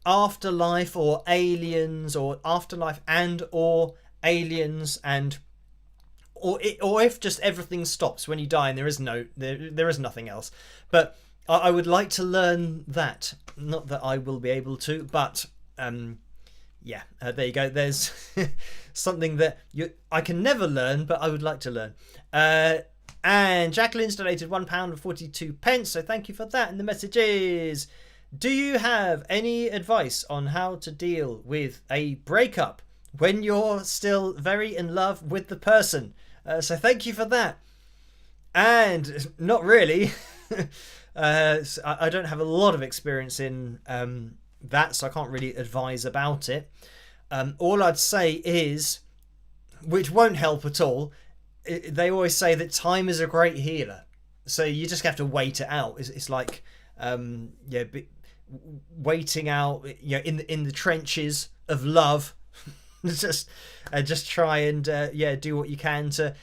afterlife, or aliens, or afterlife and or aliens, and or if just everything stops when you die and there is nothing else. But I would like to learn that. Not that I will be able to, but there you go. There's something that I can never learn, but I would like to learn. And Jacqueline's donated £1.42, so thank you for that. And the message is: do you have any advice on how to deal with a breakup when you're still very in love with the person? So thank you for that. And not really. I don't have a lot of experience in that, so I can't really advise about it. All I'd say is, which won't help at all, they always say that time is a great healer, so you just have to wait it out. It's like waiting out in the trenches of love. just try and do what you can to,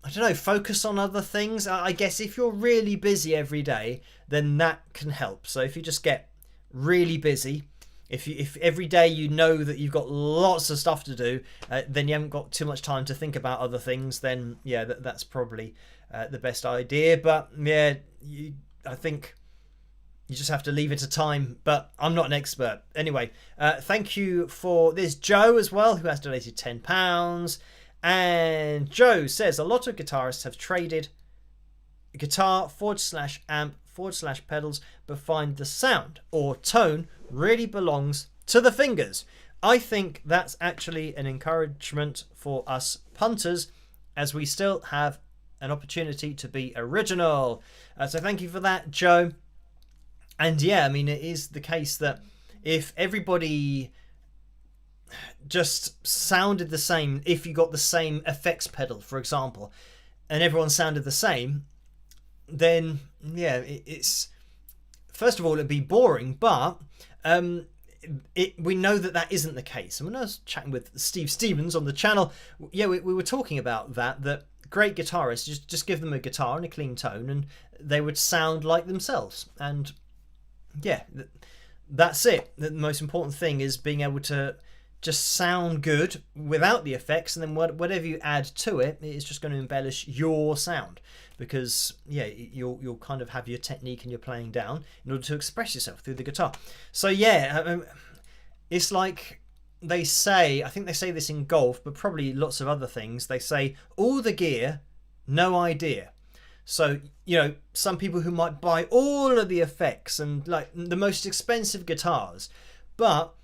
I don't know, focus on other things. I guess if you're really busy every day, then that can help. So if you just get really busy, if every day you know that you've got lots of stuff to do, then you haven't got too much time to think about other things, then that's probably the best idea. But I think you just have to leave it to time, but I'm not an expert. Anyway, thank you for this, Joe, as well, who has donated £10. And Joe says, a lot of guitarists have traded guitar /amp /pedals, but find the sound or tone really belongs to the fingers. I think that's actually an encouragement for us punters, as we still have an opportunity to be original. So thank you for that, Joe. And it is the case that if everybody just sounded the same, if you got the same effects pedal, for example, and everyone sounded the same, then it's, first of all, it'd be boring, but we know that isn't the case. And when I was chatting with Steve Stevens on the channel, we were talking about that great guitarists, just give them a guitar and a clean tone and they would sound like themselves. And that's it. The most important thing is being able to just sound good without the effects, and then whatever you add to it is just going to embellish your sound, because yeah, you'll kind of have your technique and your playing down in order to express yourself through the guitar. So yeah, it's like they say, I think they say this in golf, but probably lots of other things, they say all the gear, no idea. So, you know, some people who might buy all of the effects and like the most expensive guitars, but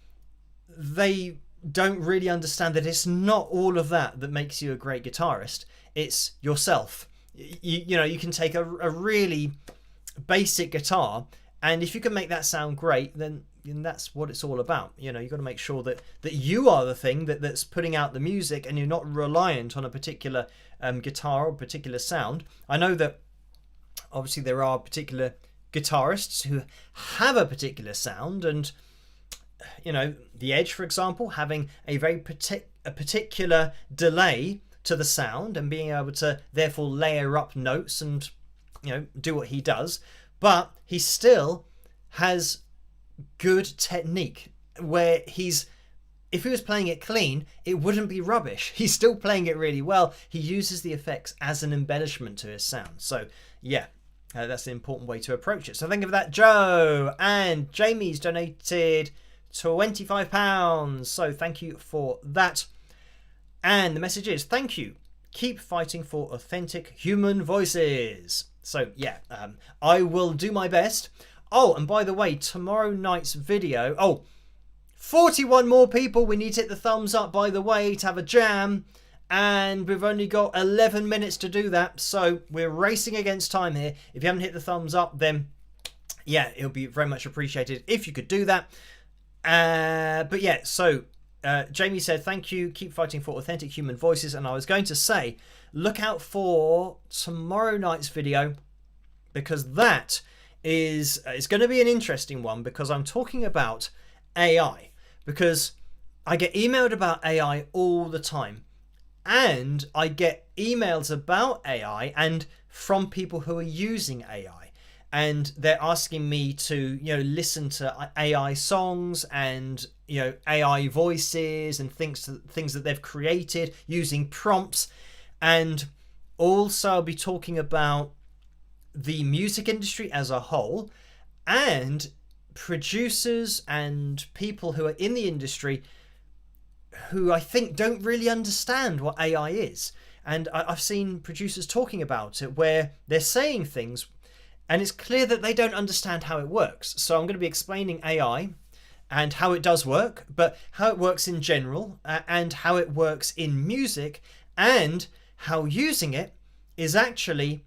they don't really understand that it's not all of that that makes you a great guitarist. It's yourself. You know, you can take a really basic guitar, and if you can make that sound great, then that's what it's all about. You know, you've got to make sure that you are the thing that's putting out the music, and you're not reliant on a particular guitar or particular sound. I know that obviously there are particular guitarists who have a particular sound, and you know, The Edge, for example, having a very particular delay to the sound and being able to therefore layer up notes and, you know, do what he does, but he still has good technique where if he was playing it clean, it wouldn't be rubbish. He's still playing it really well. He uses the effects as an embellishment to his sound. So yeah, that's an important way to approach it. So thank you for that, Joe. And Jamie's donated £25, so thank you for that. And the message is, thank you, keep fighting for authentic human voices. So yeah, I will do my best. Oh, and by the way, tomorrow night's video, 41 more people, we need to hit the thumbs up, by the way, to have a jam, and we've only got 11 minutes to do that, so we're racing against time here. If you haven't hit the thumbs up, then yeah, it'll be very much appreciated if you could do that. But yeah, so Jamie said, thank you, keep fighting for authentic human voices. And I was going to say, look out for tomorrow night's video, because that is it's going to be an interesting one, because I'm talking about AI, because I get emailed about AI all the time, and I get emails about AI and from people who are using AI. And they're asking me to, you know, listen to AI songs and, you know, AI voices and things that they've created using prompts. And also I'll be talking about the music industry as a whole, and producers and people who are in the industry who I think don't really understand what AI is. And I've seen producers talking about it where they're saying things and it's clear that they don't understand how it works. So I'm going to be explaining AI and how it does work, but how it works in general, and how it works in music, and how using it is actually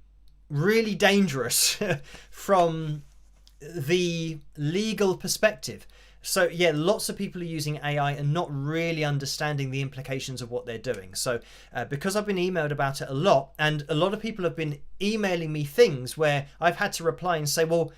really dangerous from the legal perspective. So yeah, lots of people are using AI and not really understanding the implications of what they're doing. So because I've been emailed about it a lot, and a lot of people have been emailing me things where I've had to reply and say, well,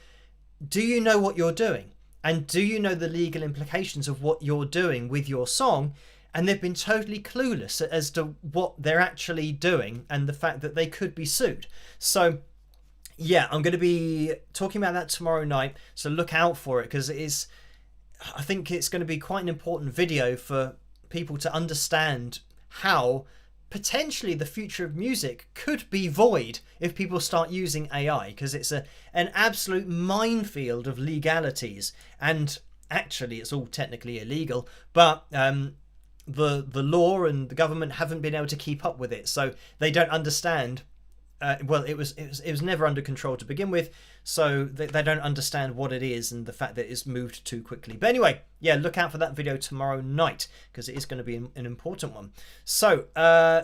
do you know what you're doing? And do you know the legal implications of what you're doing with your song? And they've been totally clueless as to what they're actually doing and the fact that they could be sued. So yeah, I'm going to be talking about that tomorrow night. So look out for it, because I think it's going to be quite an important video for people to understand how potentially the future of music could be void if people start using AI, because it's an absolute minefield of legalities, and actually it's all technically illegal, but the law and the government haven't been able to keep up with it, so they don't understand. Well, it was never under control to begin with, so they don't understand what it is and the fact that it's moved too quickly. But anyway, yeah, look out for that video tomorrow night, because it is going to be an important one. So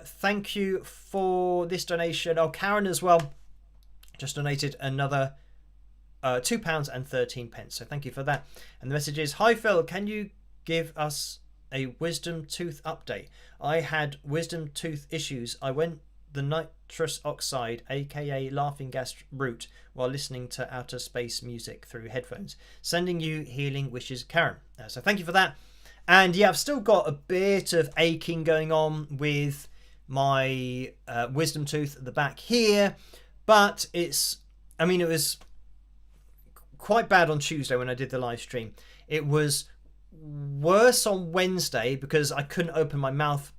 thank you for this donation. Oh, Karen as well just donated another £2.13. So thank you for that. And the message is, hi Phil, can you give us a wisdom tooth update? I had wisdom tooth issues. I went the nitrous oxide, aka laughing gas route, while listening to outer space music through headphones. Sending you healing wishes, Karen. So thank you for that. And yeah, I've still got a bit of aching going on with my wisdom tooth at the back here, but it was quite bad on Tuesday when I did the live stream. It was worse on Wednesday because I couldn't open my mouth,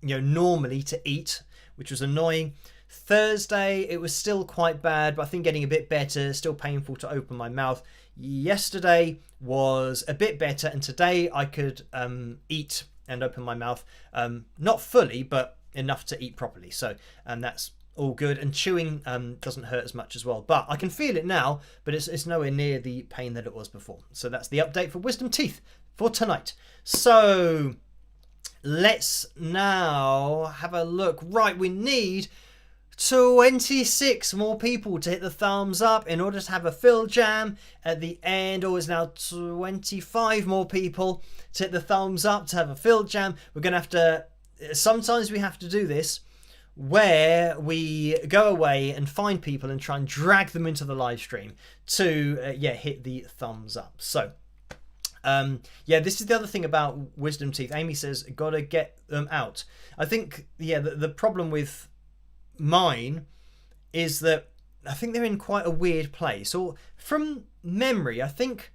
normally to eat, which was annoying. Thursday, it was still quite bad, but I think getting a bit better. Still painful to open my mouth. Yesterday was a bit better, and today I could eat and open my mouth. Not fully, but enough to eat properly. So that's all good. And chewing doesn't hurt as much as well. But I can feel it now, but it's nowhere near the pain that it was before. So that's the update for wisdom teeth for tonight. So let's now have a look. Right, we need 26 more people to hit the thumbs up in order to have a fill jam at the end. Or is now 25 more people to hit the thumbs up to have a fill jam. We're going to have to, sometimes we have to do this where we go away and find people and try and drag them into the live stream to hit the thumbs up. So this is the other thing about wisdom teeth. Amy says gotta get them out. I think the problem with mine is that I think they're in quite a weird place, or from memory I think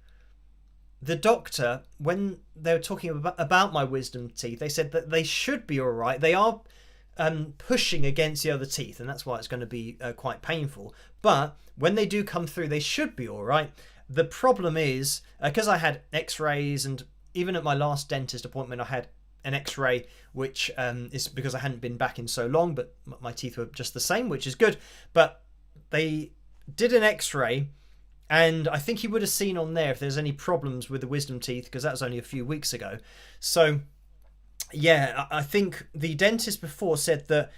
the doctor, when they were talking about my wisdom teeth, they said that they should be all right. They are pushing against the other teeth, and that's why it's going to be quite painful, but when they do come through they should be all right. The problem is because I had x-rays, and even at my last dentist appointment I had an x-ray, which is because I hadn't been back in so long, but my teeth were just the same, which is good. But they did an x-ray, and I think he would have seen on there if there's any problems with the wisdom teeth, because that was only a few weeks ago. So yeah, I think the dentist before said that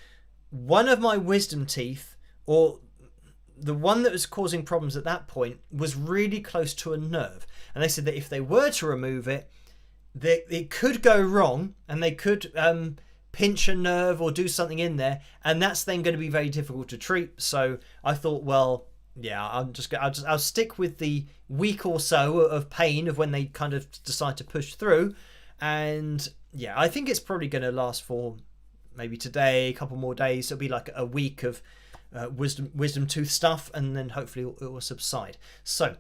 one of my wisdom teeth, or the one that was causing problems at that point, was really close to a nerve, and they said that if they were to remove it, it could go wrong, and they could pinch a nerve or do something in there, and that's then going to be very difficult to treat. So I thought, well, yeah, I'll stick with the week or so of pain of when they kind of decide to push through. And yeah, I think it's probably going to last for maybe today, a couple more days. It'll be like a week of wisdom tooth stuff, and then hopefully it will subside. So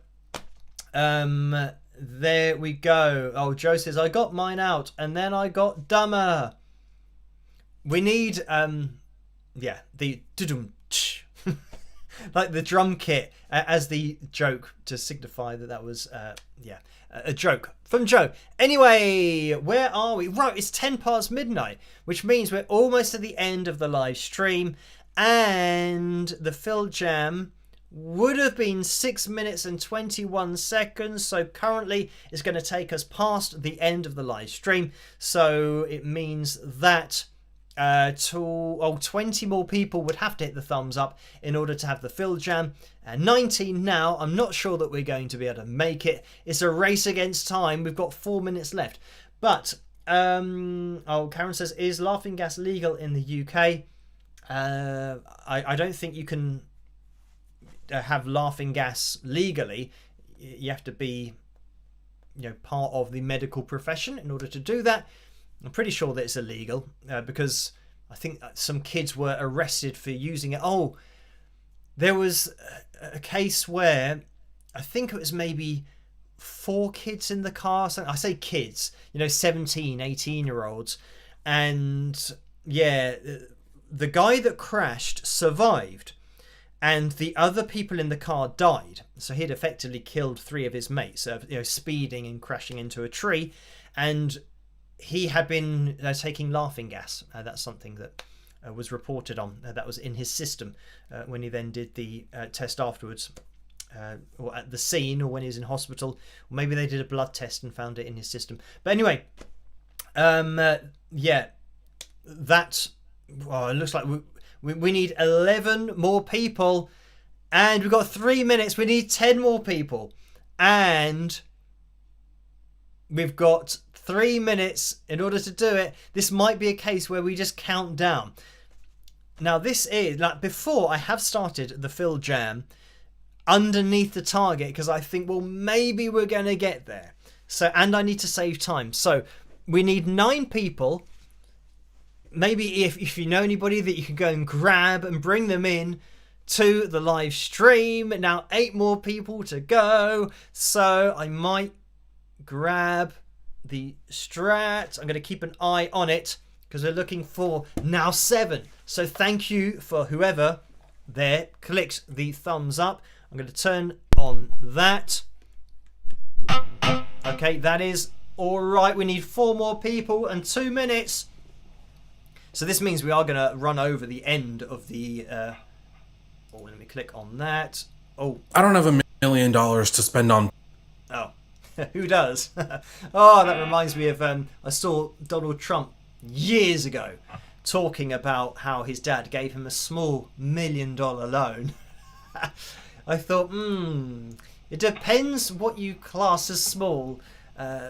there we go. Oh, Joe says I got mine out and then I got dumber. We need the like the drum kit as the joke to signify that was a joke from Joe. Anyway, where are we? Right, it's 10 past midnight, which means we're almost at the end of the live stream, and the fill jam would have been 6 minutes and 21 seconds. So currently it's going to take us past the end of the live stream. So it means that 20 more people would have to hit the thumbs up in order to have the fill jam. 19 now. I'm not sure that we're going to be able to make it. It's a race against time. We've got 4 minutes left. But Karen says, is laughing gas legal in the UK? I don't think you can have laughing gas legally. You have to be part of the medical profession in order to do that. I'm pretty sure that it's illegal because I think some kids were arrested for using it. Oh, there was a case where I think it was maybe 4 kids in the car. So I say kids, 17, 18-year-olds. And yeah, the guy that crashed survived, and the other people in the car died. So he'd effectively killed 3 of his mates, speeding and crashing into a tree. And he had been taking laughing gas. That's something that was reported on. That was in his system when he then did the test afterwards, or at the scene, or when he was in hospital. Or maybe they did a blood test and found it in his system. But anyway, it looks like we need 11 more people, and we've got 3 minutes. We need 10 more people, and we've got 3 minutes in order to do it. This might be a case where we just count down. Now, this is like before I have started the fill jam underneath the target, because I think, well, maybe we're going to get there. So, and I need to save time. So we need 9 people. Maybe if you know anybody that you can go and grab and bring them in to the live stream. Now 8 more people to go, so I might grab the strat. I'm going to keep an eye on it because we're looking for now 7. So thank you for whoever there clicks the thumbs up. I'm going to turn on that. Okay, that is all right. We need 4 more people and 2 minutes. So this means we are going to run over the end of the... oh, let me click on that. Oh, I don't have $1 million to spend on... Oh, who does? Oh, that reminds me of... I saw Donald Trump years ago talking about how his dad gave him a small $1 million loan. I thought, it depends what you class as small.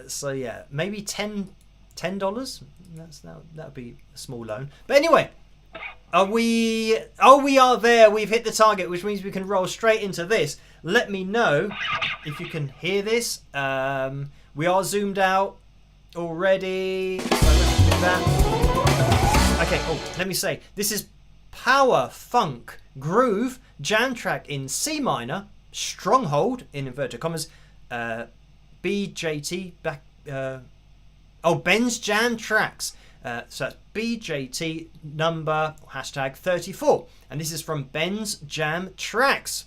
So yeah, maybe $10. That would be a small loan. But anyway, we are there. We've hit the target, which means we can roll straight into this. Let me know if you can hear this. We are zoomed out already. So let's do that. Okay. Oh, let me say this is power funk groove jam track in C minor, stronghold in inverted commas, BJT back. Ben's Jam Tracks. So that's BJT number hashtag 34, and this is from Ben's Jam Tracks.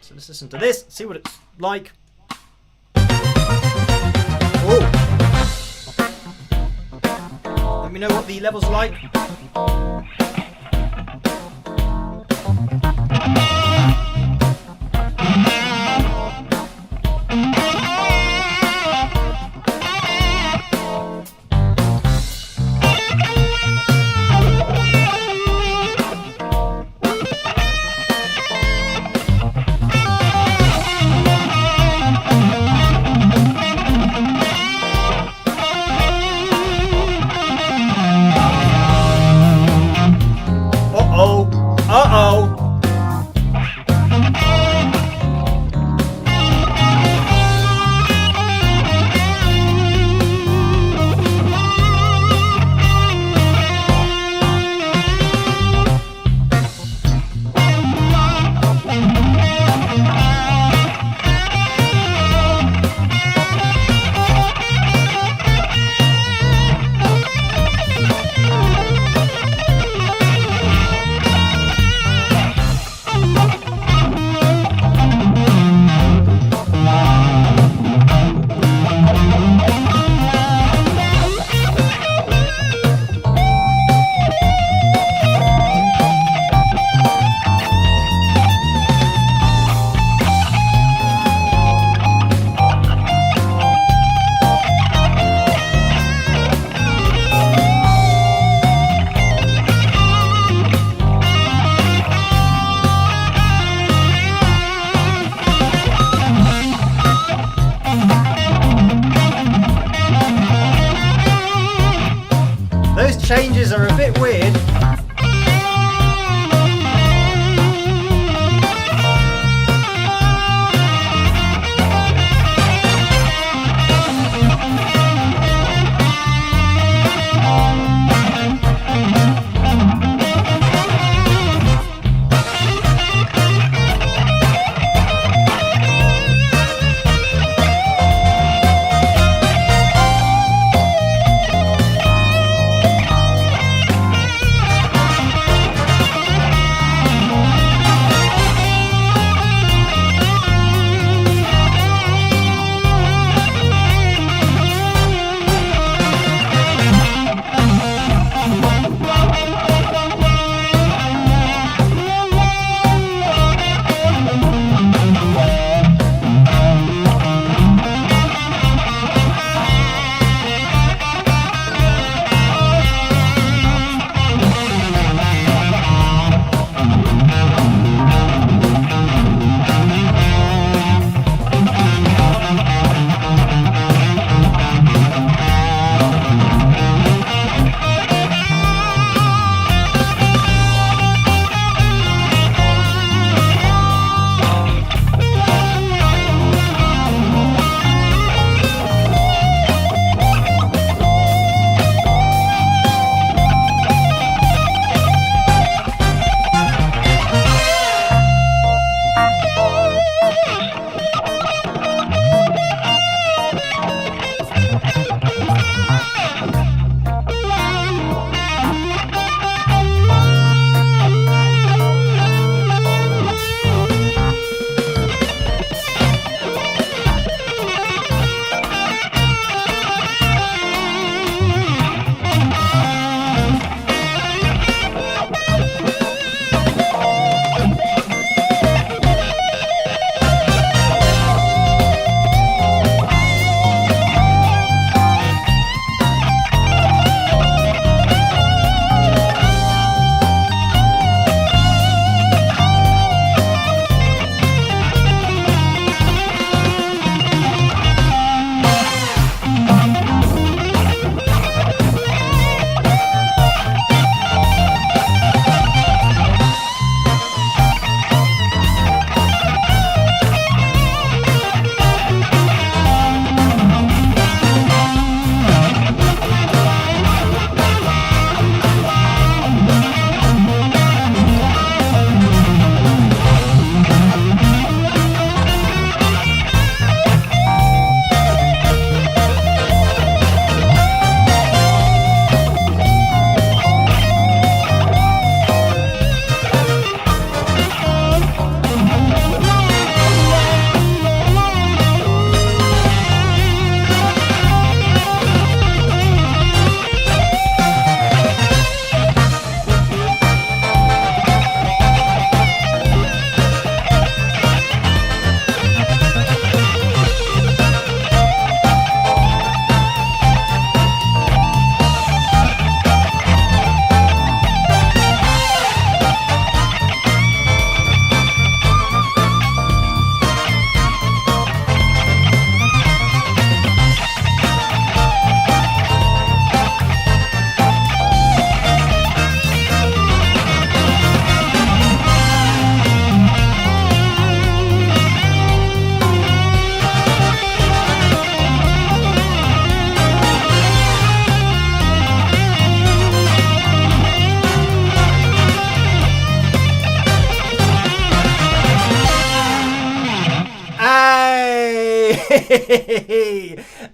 So let's listen to this, see what it's like. Oh, let me know what the levels are like.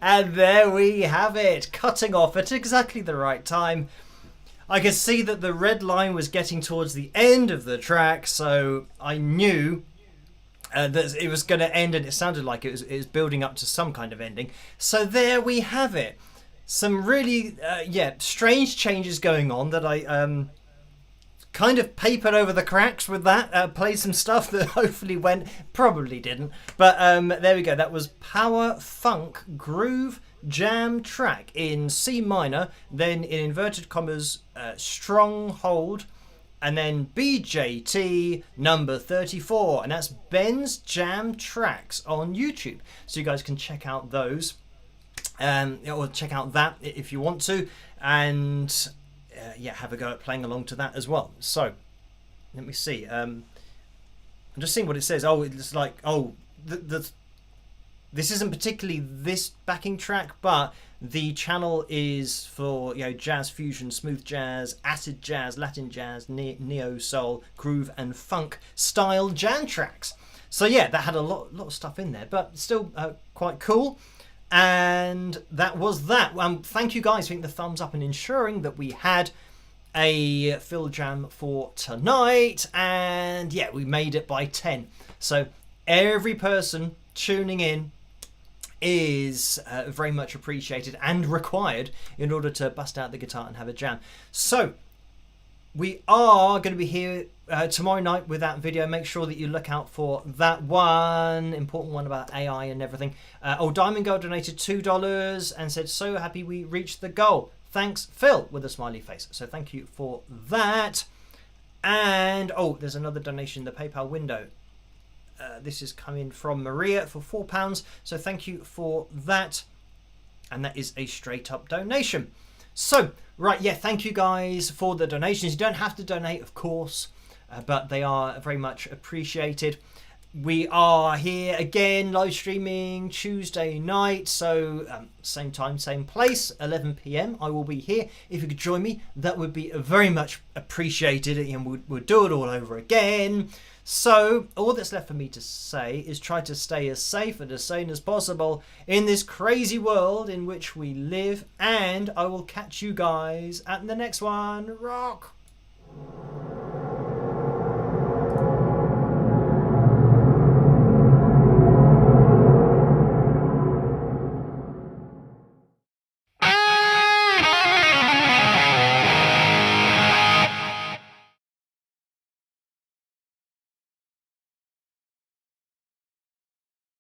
And there we have it, cutting off at exactly the right time. I could see that the red line was getting towards the end of the track, so I knew that it was going to end, and it sounded like it was building up to some kind of ending. So there we have it. Some really, strange changes going on that I kind of papered over the cracks with that. Played some stuff that hopefully went, probably didn't. But there we go. That was Power Funk Groove Jam track in C minor, then in inverted commas, Stronghold, and then BJT number 34, and that's Ben's Jam Tracks on YouTube. So you guys can check out those, or check out that if you want to, and have a go at playing along to that as well. So let me see. I'm just seeing what it says. Oh, it's like, this isn't particularly this backing track, but the channel is for jazz fusion, smooth jazz, acid jazz, Latin jazz, neo soul, groove and funk style jam tracks. So yeah, that had a lot of stuff in there, but still quite cool. And that was that. Thank you guys for hitting the thumbs up and ensuring that we had a fill jam for tonight. And yeah, we made it by 10. So every person tuning in is very much appreciated and required in order to bust out the guitar and have a jam. So we are going to be here tomorrow night with that video. Make sure that you look out for that one, important one about AI and everything. Diamond Girl donated $2 and said, so happy we reached the goal. Thanks, Phil, with a smiley face. So thank you for that. And there's another donation in the PayPal window. This is coming from Maria for £4, so thank you for that. And that is a straight up donation. So, right, thank you guys for the donations. You don't have to donate, of course, but they are very much appreciated. We are here again, live streaming Tuesday night, so same time, same place, 11 PM. I will be here. If you could join me, that would be very much appreciated, and we'll do it all over again. So all that's left for me to say is try to stay as safe and as sane as possible in this crazy world in which we live, and I will catch you guys at the next one. Rock!